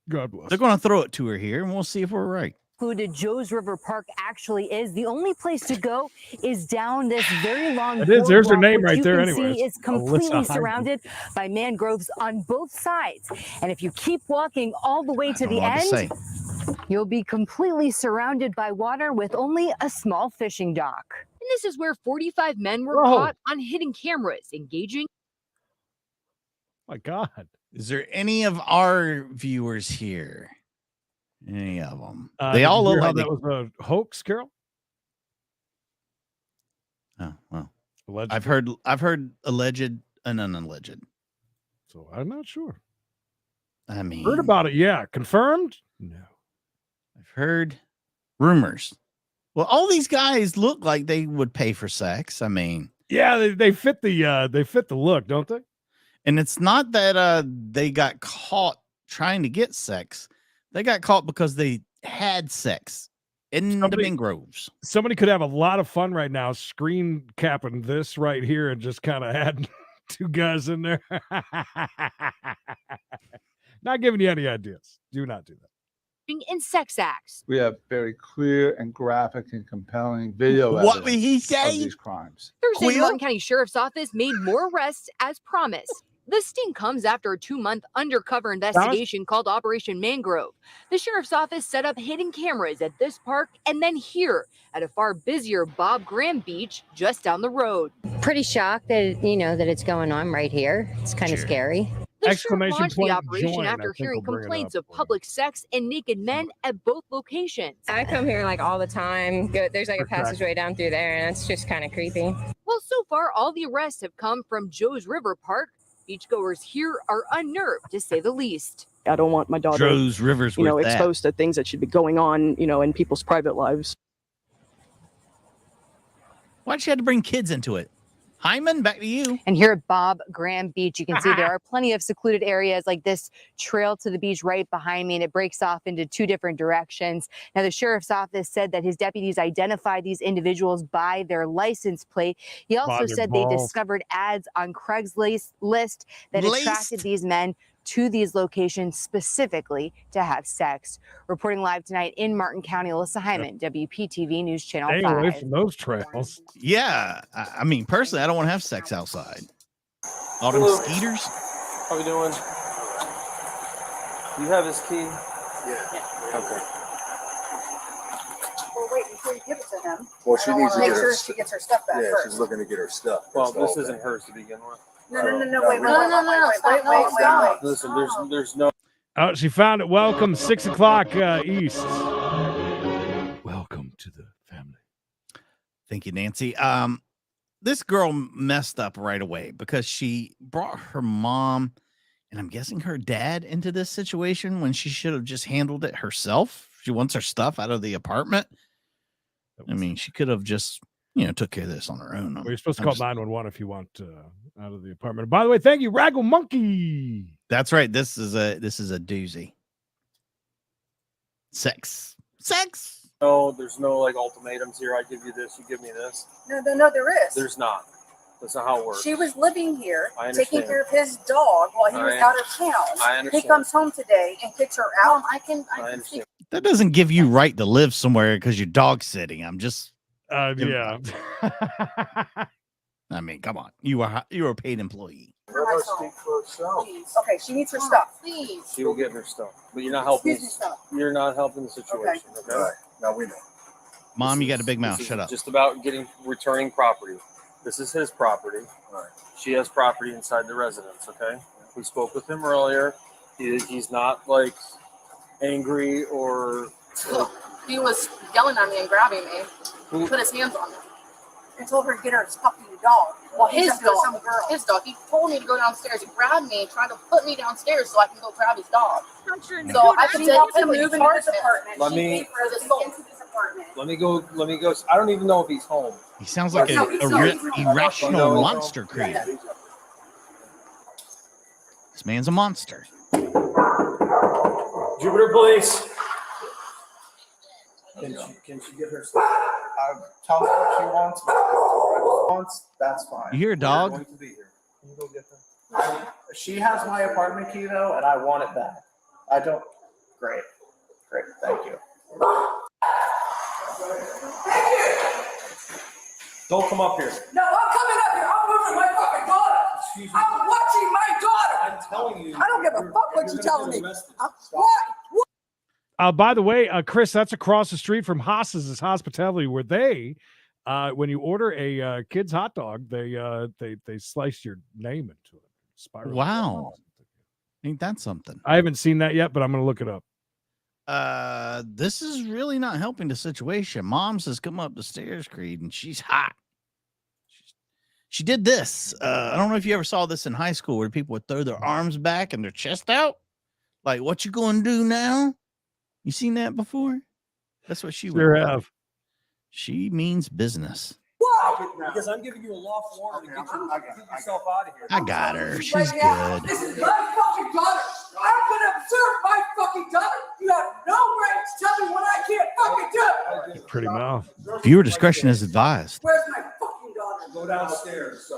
God bless. They're going to throw it to her here, and we'll see if we're right. Included Joe's River Park actually is. The only place to go is down this very long it is. There's her boardwalk, name right there anyway. It's completely surrounded by mangroves on both sides. And if you keep walking all the way to the end, You'll be completely surrounded by water with only a small fishing dock. And this is where 45 men were Whoa. caught on hidden cameras engaging. My God. Is there any of our viewers here? Any of them? Did They all you hear look how like that was a hoax, Carol. Oh well. Allegedly. I've heard alleged and unalleged. So I'm not sure. I mean, Heard about it? Yeah. Confirmed? No. I've heard rumors. Well, all these guys look like they would pay for sex. I mean, Yeah, they fit the look, don't they? and it's not that they got caught trying to get sex. They got caught because they had sex in the mangroves. Somebody could have a lot of fun right now screen capping this right here and just kind of add two guys in there. Not giving you any ideas. Do not do that. in sex acts. We have very clear and graphic and compelling video What evidence did he of say? these crimes. Thursday, the Martin County Sheriff's Office made more arrests as promised. The sting comes after a 2-month undercover investigation called Operation Mangrove. The Sheriff's Office set up hidden cameras at this park and then here at a far busier Bob Graham Beach just down the road. Pretty shocked that, that it's going on right here. It's kind of scary. The sheriff launched the operation after hearing complaints of public sex and naked men at both locations. I come here like all the time. There's like a passageway down through there, and it's just kind of creepy. Well, so far, all the arrests have come from Joe's River Park. Beachgoers here are unnerved, to say the least. I don't want my daughter, Joe's River's exposed to things that should be going on, in people's private lives. Why'd you have to bring kids into it? Hyman, back to you. And here at Bob Graham Beach, you can see there are plenty of secluded areas like this trail to the beach right behind me, and it breaks off into two different directions. Now, the sheriff's office said that his deputies identified these individuals by their license plate. He also said they discovered ads on Craigslist that attracted these men to these locations specifically to have sex. Reporting live tonight in Martin County, Alyssa Hyman, WPTV News Channel 5. Stay away from those trails. Yeah, I mean, personally, I don't want to have sex outside. All them skeeters. How we doing? You have his key? Yeah. Okay. Well, wait before you give it to him. Well, she needs to make get sure her she gets her stuff back Yeah, first. she's looking to get her stuff. Well, this isn't hers to begin with. No, wait. Listen, there's no. Oh, she found it. Welcome, 6 o'clock East. Welcome to the family. Thank you, Nancy. This girl messed up right away because she brought her mom and I'm guessing her dad into this situation when she should have just handled it herself. She wants her stuff out of the apartment. I mean, she could have just, took care of this on her own. Well, you're supposed to call 911 if you want out of the apartment. By the way, thank you, Raggle Monkey. That's right. This is a doozy. Sex. No, there's no ultimatums here. I give you this, you give me this. No, there is. There's not. That's not how it works. She was living here, I taking understand. care of his dog while he was out of town. I understand. He comes home today and kicks her out. I can understand. That doesn't give you right to live somewhere because you're dog sitting. I'm just. Yeah. I mean, come on. You are a paid employee. Okay, she needs her stuff. Please. She will get her stuff, but you're not helping. Excuse me, stuff. You're not helping the situation. Okay. All right. Now we know. Mom, you got a big mouth. This Shut is up. Just about returning property. This is his property. All right. She has property inside the residence. Okay. We spoke with him earlier. He's not angry or. He was yelling at me and grabbing me. He put his hands on me and told her to get her fucking dog. Well, his dog. He told me to go downstairs. He grabbed me and tried to put me downstairs so I can go grab his dog. So I could help him move into this apartment. Let me go. I don't even know if he's home. He sounds like an irrational monster creature. This man's a monster. Jupiter Police. Can she get her stuff? Tell her what she wants. That's fine. You hear a dog? Going to be here. Can you go get her? She has my apartment key though, and I want it back. I don't. Great. Thank you. Don't come up here. No, I'm coming up here. I'm moving my fucking daughter. I'm watching my daughter. I'm telling you. I don't give a fuck what you're telling me. What? By the way, Chris, that's across the street from Haas's Hospitality, where they, when you order a kid's hot dog, they slice your name into it. Spiral. Wow. Ain't that something? I haven't seen that yet, but I'm going to look it up. This is really not helping the situation. Mom's has come up the stairs, Creed, and she's hot. She did this. I don't know if you ever saw this in high school where people would throw their arms back and their chest out. Like, what you going to do now? You seen that before? That's what she sure would have. She means business. Because I'm giving you a lawful order to get yourself out of here. I got her. She's good. This is my fucking daughter. I'm gonna observe my fucking daughter. You have no right to tell me what I can't fucking do. Pretty mouth. Viewer discretion is advised. Where's my fucking daughter? Go downstairs.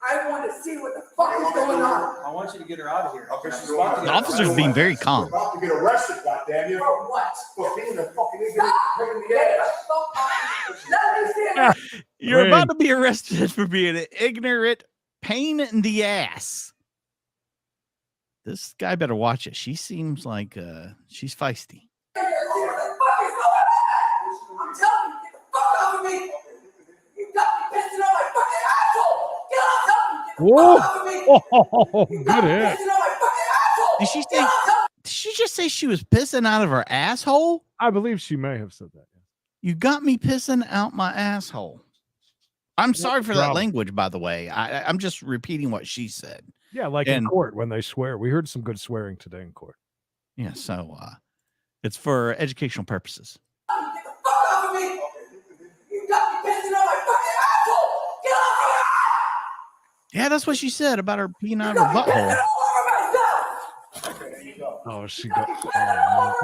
I want to see what the fuck is going on. I want you to get her out of here. Okay, The officer's being very calm. About to get arrested, goddammit. For what? For being a fucking idiot. Bringing the ass. You're about to be arrested for being an ignorant pain in the ass. This guy better watch it. She seems like she's feisty. I'm telling you, get the fuck off of me. You got me pissing on my fucking asshole. Get off of me. Whoa! Good hit. Did she just say she was pissing out of her asshole? I believe she may have said that. You got me pissing out my asshole. I'm sorry for that language, by the way. I'm just repeating what she said. Yeah, like in court when they swear. We heard some good swearing today in court. Yeah, so it's for educational purposes. Get the fuck off of me. You got me pissing on my fucking asshole. Get off of me. Yeah, that's what she said about her peeing out of her butthole. Oh, she got.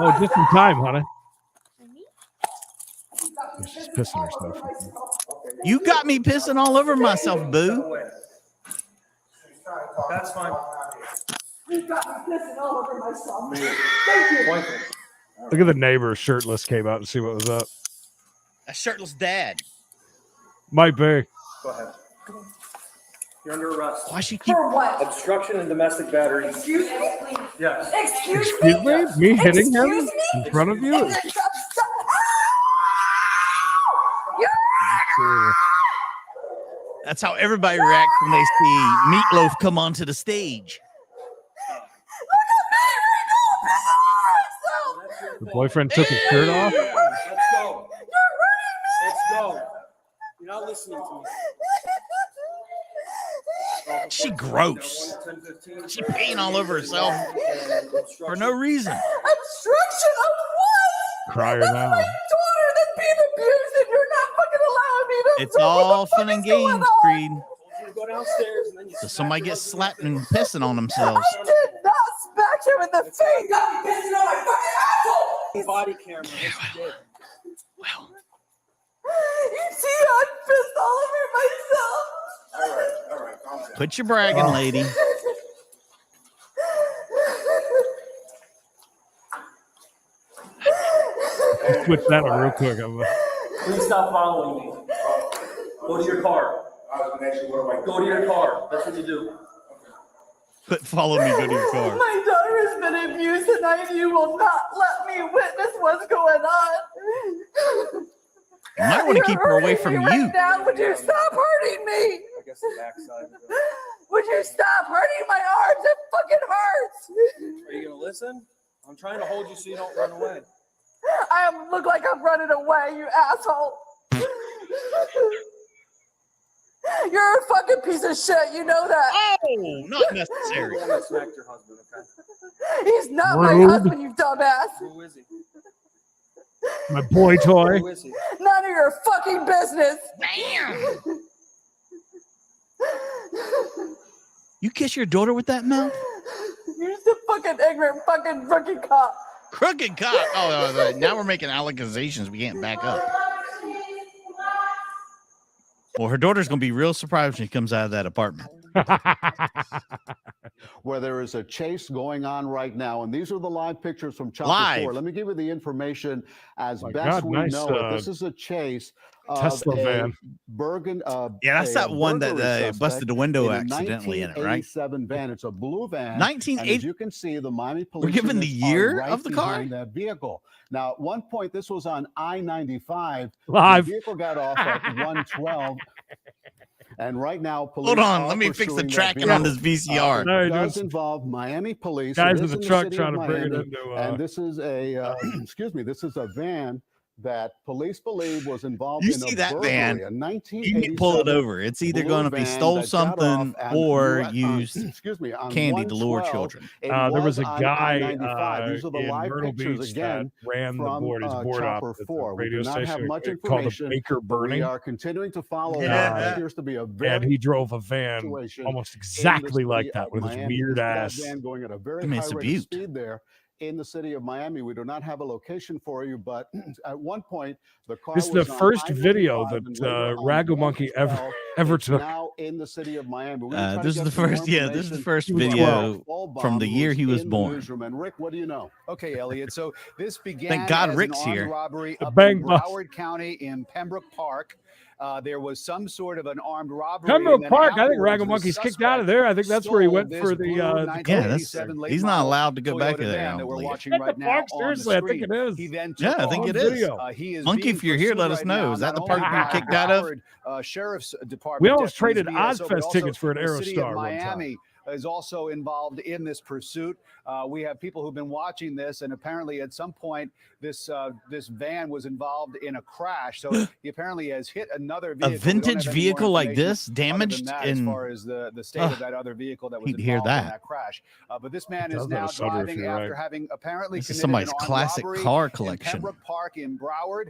Oh, just in time, honey. She's pissing herself. You got me pissing all over myself, boo. That's fine. You got me pissing all over myself. Thank you. Look at the neighbor shirtless came out to see what was up. A shirtless dad. Might be. Go ahead. You're under arrest. Why she keep obstruction and domestic battery? Excuse me, please. Yes. Excuse me? Me hitting him in front of you? That's how everybody reacts when they see Meatloaf come onto the stage. Your boyfriend took his shirt off? Let's go. Let's go. You're not listening to me. She gross. She peeing all over herself for no reason. Obstruction of what? Crier now. My daughter that's being abused and you're not fucking allowing me to. It's all fun and games, Creed. Go downstairs and then you So somebody gets slapped and pissing on themselves. I did not smack him in the face. You got me pissing on my fucking asshole. Body camera. Yes, you did. Well. You see, I'm pissed all over myself. All right, calm down. Quit your bragging, lady. Switch that one real quick. Please stop following me. Go to your car. Go to your car. That's what you do. Quit following me, go to your car. My daughter has been abused and you will not let me witness what's going on. You might want to keep her away from you. Right now, would you stop hurting me? I guess the backside of it. Would you stop hurting my arms? It fucking hurts. Are you going to listen? I'm trying to hold you so you don't run away. I look like I'm running away, you asshole. You're a fucking piece of shit. You know that. Oh, not necessary. I smacked your husband, okay? He's not Rude. my husband, you dumbass. Who is he? My boy toy. Who is he? None of your fucking business. Damn. You kiss your daughter with that mouth? You're just a fucking ignorant fucking rookie cop. Crooked cop. Oh, now we're making accusations we can't back up. Well, her daughter's going to be real surprised when she comes out of that apartment. Where there is a chase going on right now. And these are the live pictures from Chapter Live. 4. Let me give you the information as My best God, we nice, know it. This is a chase Tesla van. Yeah, that's that one that busted the window in a accidentally in it, right? 1987 van. It's a blue van. 1980. And as you can see, the Miami police. We're given the year right of the car. behind that vehicle. Now, at one point, this was on I-95. Live. The vehicle got off at 112. And right now, police. Hold on, let me fix the tracking on this VCR. It does involve Miami police. Guys It in is the in truck city trying of to bring it Miami, into. and this is a excuse me. This is a van that police believe was involved You in see a that burglary, van? a You 1987 can pull it over. It's either blue going to be van stole that got something off or on- used excuse me, on candy to lure 112. children. It There was a on guy I-95. These are the in live Myrtle pictures Beach again that ran the from board. His board Chopper up at the 4. We radio do not have station much called the information. Baker but we Burning. are continuing to follow. Yeah. What appears to be a very And he drove a van situation almost in the exactly like city that of with his Miami. weird You see that ass. van going at a very I mean, high it's a rate of beaut. speed there in the city of Miami. We do not have a location for you, but at one point the car This is was the on first video I-95 that and later on Ragu Monkey 112. ever It's took. now in the city of Miami. We're gonna try to This is get the some more first. Yeah, this is the information first from video Paul from the Baum, year who's he was in the born. newsroom. And Rick, what do you know? Okay, Elliot. So this began Thank God as Rick's an armed here. robbery The up bang in bus. Broward County in Pembroke Park. There was some sort of an armed robbery. Pembroke and then Park. I think afterwards, Ragu the Monkey's kicked suspect out of there. I think that's where he stole went this for the. blue the 1987 late he's not model allowed to go back Toyota there. I van don't that we're believe. watching At the right now park? on Seriously, the I think screen. it is. He then Yeah, took I think off. it is. Video. He is Monkey, being if you're here, pursued let us right know. now, Is that not the only park you by kicked out of? Broward, Sheriff's Department. We almost deputies, traded VSO, but Ozfest also tickets for an the city of Aerostar one time. Miami is also involved in this pursuit. We have people who've been watching this, and apparently at some point this this van was involved in a crash. So he apparently has hit another vehicle. A We don't have vintage any more vehicle like information this, other than damaged that, in. as far as the state of that other vehicle that was He'd involved hear in that. that crash. But this man It is does now have a sunroof, driving you're after right. having apparently This is committed somebody's an armed classic robbery car in collection. Pembroke Park in Broward.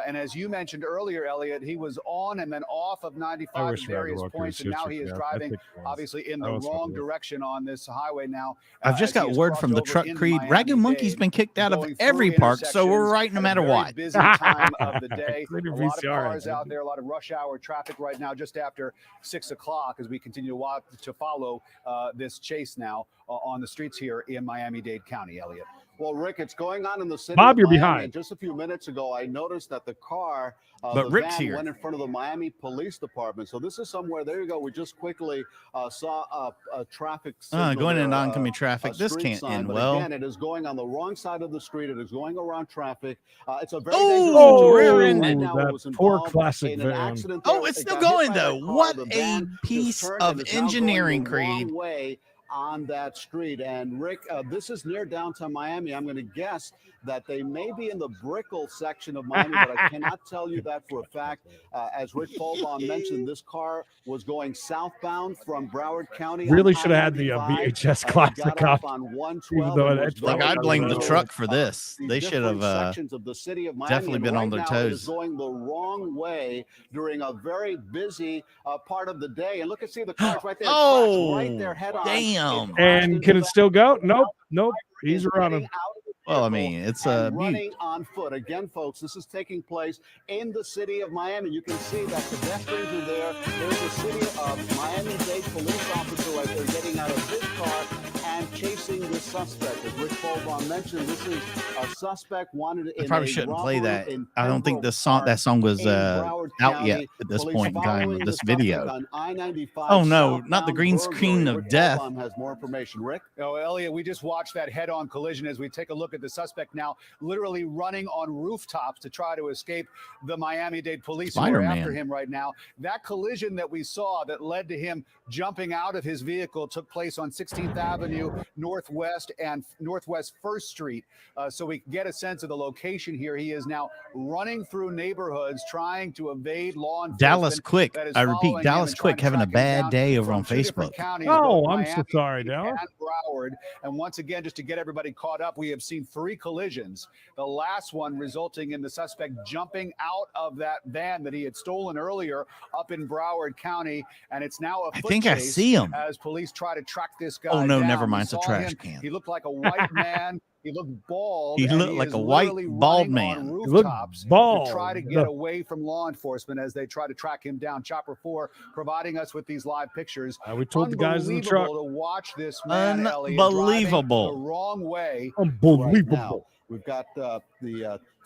And as you mentioned earlier, Elliot, he was on and then off of 95 at various points, and now he is driving obviously in the wrong direction on this highway now. I've just as he got has word crossed from the over truck into Creed. Ragu Monkey's been kicked out of going every through park, so we're intersections right no at a matter very what. busy time of the day. Creed A and lot of VCR, cars out there, a lot of rush hour traffic right now, just after 6 o'clock, as we continue to follow this chase now on the streets here in Miami-Dade County. Elliot. Well, Rick, it's going on in the city Bob, of you're Miami. behind. Just a few minutes ago, I noticed that the car, But the Rick's van here. went in front of the Miami Police Department. So this is somewhere. There you go. We just quickly saw a traffic signal Going there, into oncoming traffic. a This street can't sign, end but well. Again, it is going on the wrong side of the street. It is going around traffic. It's a very Oh, dangerous situation. rear-ended. Right now, it That was poor involved classic in an van. accident Oh, there. it's It still got hit going by that though. car. What The a van just piece turned of and is now going engineering, the wrong Creed. way on that street. And Rick, this is near downtown Miami. I'm going to guess that they may be in the Brickell section of Miami, but I cannot tell you that for a fact. As Rick Folbaum mentioned, this car was going southbound from Broward County. Really on should have had the I-95. VHS It classic got on. off on 112 Even though and it- was it's Like, going I'd blame the through, truck for this. the They should different have sections of the city of Miami, definitely and been right on their now it is toes. going the wrong way during a very busy part of the day. And look and see the cars right there. It Oh, crashed right there head on. damn. It crashed And into can it that still go? Nope. He's and running. getting out of the Well, I vehicle mean, it's and a running on foot. Again, folks, this is taking place in the city of Miami. You can see that pedestrians are there. There's a city of Miami-Dade police officer right there getting out of his car and chasing the suspect. As Rick Folbaum mentioned, this is a suspect wanted in I probably a shouldn't play robbery that. in I don't think Pembroke this song, that song was in Broward out yet County. at this Police point in time following of this the suspect video. on I-95 Oh no, not the southbound green burglary. screen of Rick death. Folbaum has more information. Rick? No, Elliot, we just watched that head-on collision as we take a look at the suspect now literally running on rooftops to try to escape the Miami-Dade police who are Spider-Man. after him right now. That collision that we saw that led to him jumping out of his vehicle took place on 16th Avenue Northwest and Northwest 1st Street. So we can get a sense of the location here. He is now running through neighborhoods trying to evade law enforcement. Dallas Quick. that is I repeat, following him Dallas and trying Quick to having a track him bad down day over from on two different Facebook. counties, Oh, both I'm so Miami sorry, Dallas. and Broward. And once again, just to get everybody caught up, we have seen 3 collisions. The last one resulting in the suspect jumping out of that van that he had stolen earlier up in Broward County. And it's now a I foot think I chase see him. as police try to track this guy Oh, no, down. never mind, We it's a saw trash him. can. He looked like a white man. He looked bald. He and looked like is a white, literally bald running on man. He looked rooftops bald. to try to get away from law enforcement as they try to track him down. Chopper 4 providing us with these live pictures. We told the guys in the truck. Unbelievable to watch this man, Elliot, driving Unbelievable. the wrong way. Unbelievable. We've got the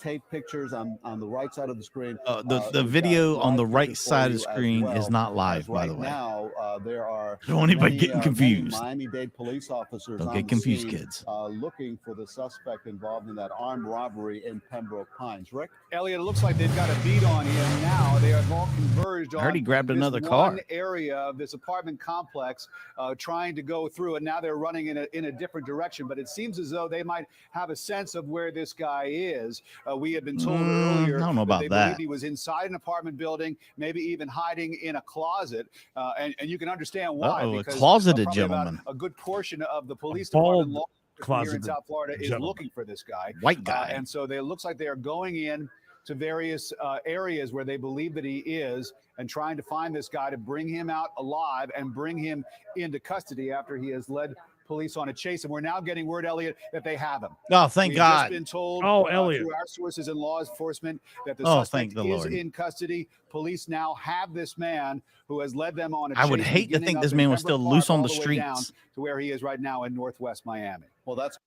tape pictures on the right side of the screen. The video on the right side of the screen is not live, by the way. Now, there are Don't want anybody getting many confused. Miami-Dade police officers Don't on get the confused, scene, kids. looking for the suspect involved in that armed robbery in Pembroke Pines. Rick? Elliot, it looks like they've got a beat on him now. They have all converged I heard he on grabbed this another one car. area of this apartment complex, trying to go through, and now they're running in a different direction. But it seems as though they might have a sense of where this guy is. We had been told earlier I don't know about they that. believed he was inside an apartment building, maybe even hiding in a closet. And you can understand why. Uh-oh, a because closeted probably about gentleman. a good portion of the police bald department here in closeted South Florida is gentleman. looking for this guy. White guy. And so it looks like they are going in to various areas where they believe that he is and trying to find this guy to bring him out alive and bring him into custody after he has led police on a chase. And we're now getting word, Elliot, that they have him. Oh, thank We've God. just been told Elliot. through our sources in law enforcement that the Oh, suspect thank the is Lord. in custody. Police now have this man who has led them on a I would chase hate to beginning think up this in man was Pembroke still Park loose on all the way down streets. to where he is right now in Northwest Miami. Well, that's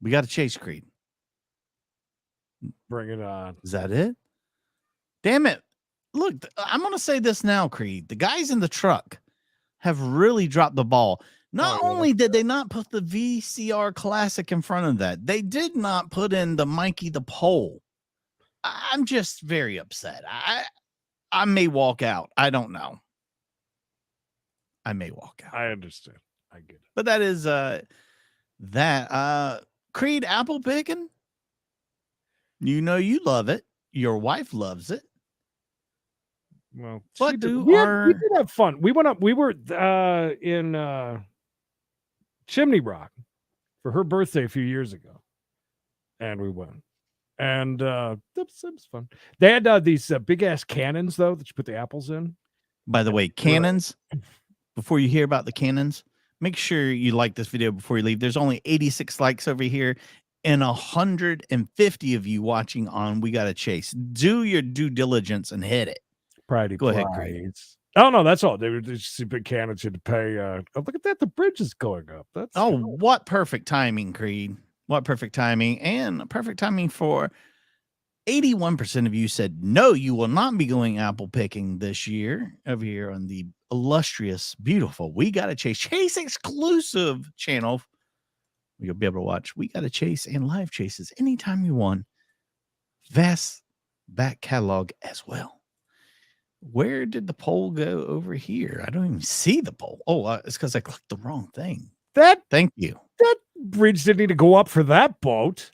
We got to chase Creed. Bring it on. Is that it? Damn it. Look, I'm going to say this now, Creed. The guys in the truck have really dropped the ball. Not only did they not put the VCR Classic in front of that, they did not put in the Mikey the Pole. I'm just very upset. I may walk out. I don't know. I may walk out. I understand. I get it. But that is Creed, apple picking. You know you love it. Your wife loves it. Well, But do we our did have fun. We went up. We were in Chimney Rock for her birthday a few years ago, and we went. And that was fun. They had these big ass cannons though that you put the apples in. By the way, cannons. Before you hear about the cannons, make sure you like this video before you leave. There's only 86 likes over here and 150 of you watching on We Gotta Chase. Do your due diligence and hit it. Go ahead, Creed. Oh no, that's all. They were just big cannons you had to pay. Oh, look at that. The bridge is going up. That's what perfect timing, Creed. What perfect timing. And perfect timing for 81% of you said, no, you will not be going apple picking this year over here on the illustrious, beautiful We Gotta Chase exclusive channel. You'll be able to watch We Gotta Chase and live chases anytime you want. Vast back catalog as well. Where did the poll go over here? I don't even see the poll. Oh, it's because I clicked the wrong thing. Thank you. That bridge didn't need to go up for that boat.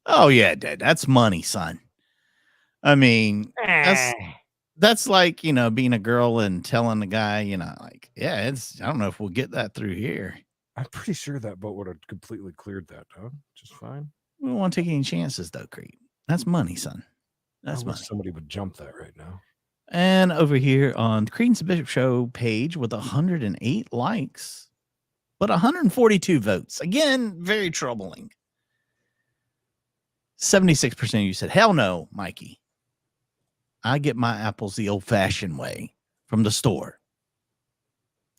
Oh yeah, Dad. That's money, son. I mean, that's like, you know, being a girl and telling the guy, you know, like, yeah, I don't know if we'll get that through here. I'm pretty sure that boat would have completely cleared that, huh? Just fine. We don't want to take any chances, though, Creed. That's money, son. That's I money. wish somebody would jump that right now. And over here on Creedence and Bishop Show page with 108 likes, but 142 votes. Again, very troubling. 76% of you said, hell no, Mikey. I get my apples the old-fashioned way from the store.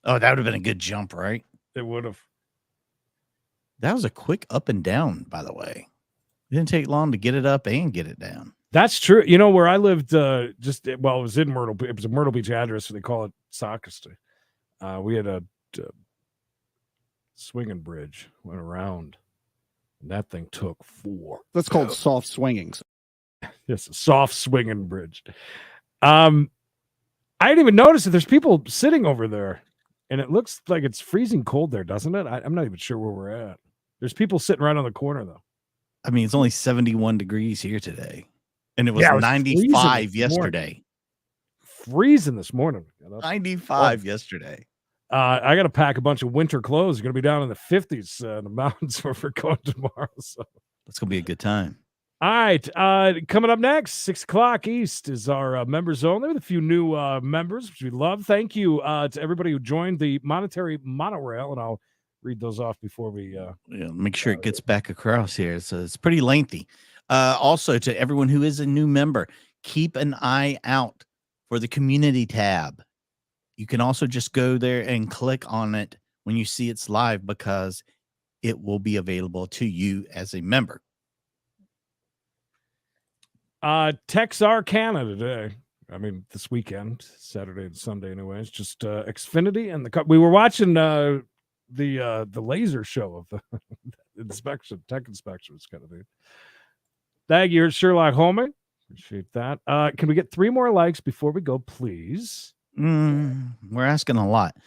Oh, that would have been a good jump, right? It would have. That was a quick up and down, by the way. It didn't take long to get it up and get it down. That's true. You know, where I lived, it was in Myrtle Beach. It was a Myrtle Beach address, so they call it Sockisty. We had a swinging bridge, went around, and that thing took 4. That's called soft swingings. Yes, a soft swinging bridge. I didn't even notice that there's people sitting over there, and it looks like it's freezing cold there, doesn't it? I'm not even sure where we're at. There's people sitting right on the corner, though. I mean, it's only 71 degrees here today. And it was 95 yesterday. Freezing this morning. 95 yesterday. I got to pack a bunch of winter clothes. Going to be down in the 50s in the mountains where we're going tomorrow. So that's going to be a good time. All right. Coming up next, 6 o'clock East is our members only with a few new members, which we love. Thank you to everybody who joined the monetary monorail. And I'll read those off before we make sure it gets back across here. So it's pretty lengthy. Also, to everyone who is a new member, keep an eye out for the community tab. You can also just go there and click on it when you see it's live because it will be available to you as a member. Texarkana today. I mean, this weekend, Saturday and Sunday, anyways. Just Xfinity and we were watching the laser show of the tech inspection. It's kind of neat. Thank you, Sherlock Holman. Appreciate that. Can we get 3 more likes before we go, please? We're asking a lot.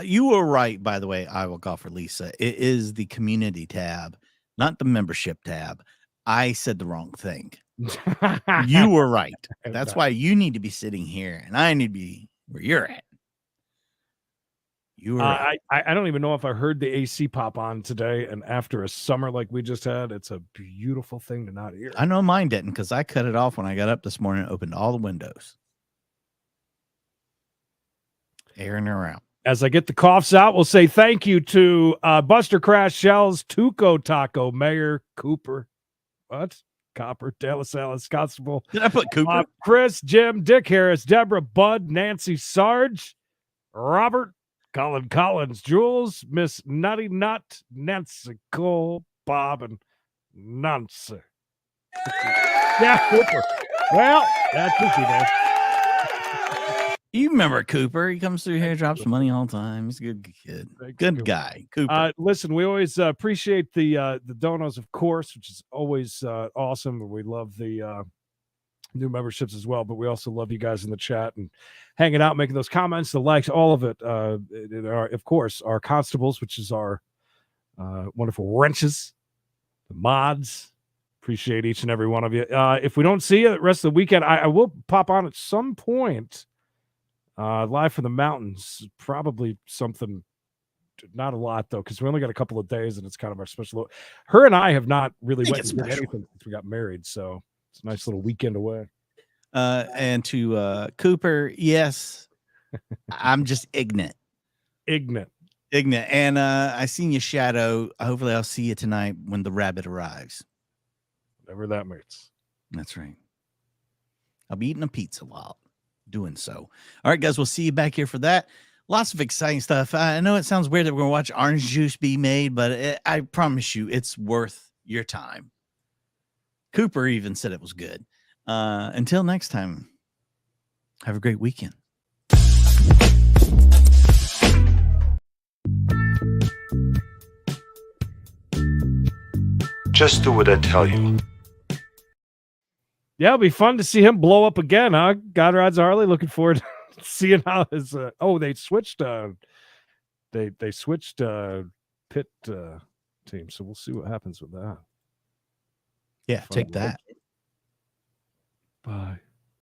You were right, by the way, I will call for Lisa. It is the community tab, not the membership tab. I said the wrong thing. You were right. That's why you need to be sitting here, and I need to be where you're at. You were right. I don't even know if I heard the AC pop on today, and after a summer like we just had, it's a beautiful thing to not hear. I know mine didn't, because I cut it off when I got up this morning and opened all the windows. Air in or out. As I get the coughs out, we'll say thank you to Buster Crash Shells, Tuco Taco, Mayor Cooper. What? Copper, De La Salle, Constable. Did I put Cooper? Chris, Jim, Dick Harris, Deborah, Bud, Nancy Sarge, Robert, Colin Collins, Jules, Miss Nutty Nut, Nancy Cole, Bob, and Nancy. Yeah, Cooper. Well, that's Cookie, man. You remember Cooper? He comes through here, drops money all the time. He's a good kid, good guy. Cooper. Listen, we always appreciate the donos, of course, which is always awesome. We love the new memberships as well, but we also love you guys in the chat and hanging out, making those comments, the likes, all of it. Of course, our constables, which is our wonderful wrenches, the mods. Appreciate each and every one of you. If we don't see you the rest of the weekend, I will pop on at some point. Live from the mountains, probably something, not a lot though, because we only got a couple of days and it's kind of our special. Her and I have not really went and did anything since we got married, so it's a nice little weekend away. And to Cooper, yes, I'm just ignorant. And I seen your shadow. Hopefully I'll see you tonight when the rabbit arrives. Whatever that means. That's right. I'll be eating a pizza while doing so. All right, guys, we'll see you back here for that. Lots of exciting stuff. I know it sounds weird that we're going to watch orange juice be made, but I promise you it's worth your time. Cooper even said it was good. Until next time, have a great weekend. Just do what I tell you. Yeah, it'll be fun to see him blow up again, huh? God Rides Harley. Looking forward to seeing how his they switched they switched pit team, so we'll see what happens with that. Yeah, take that. Bye.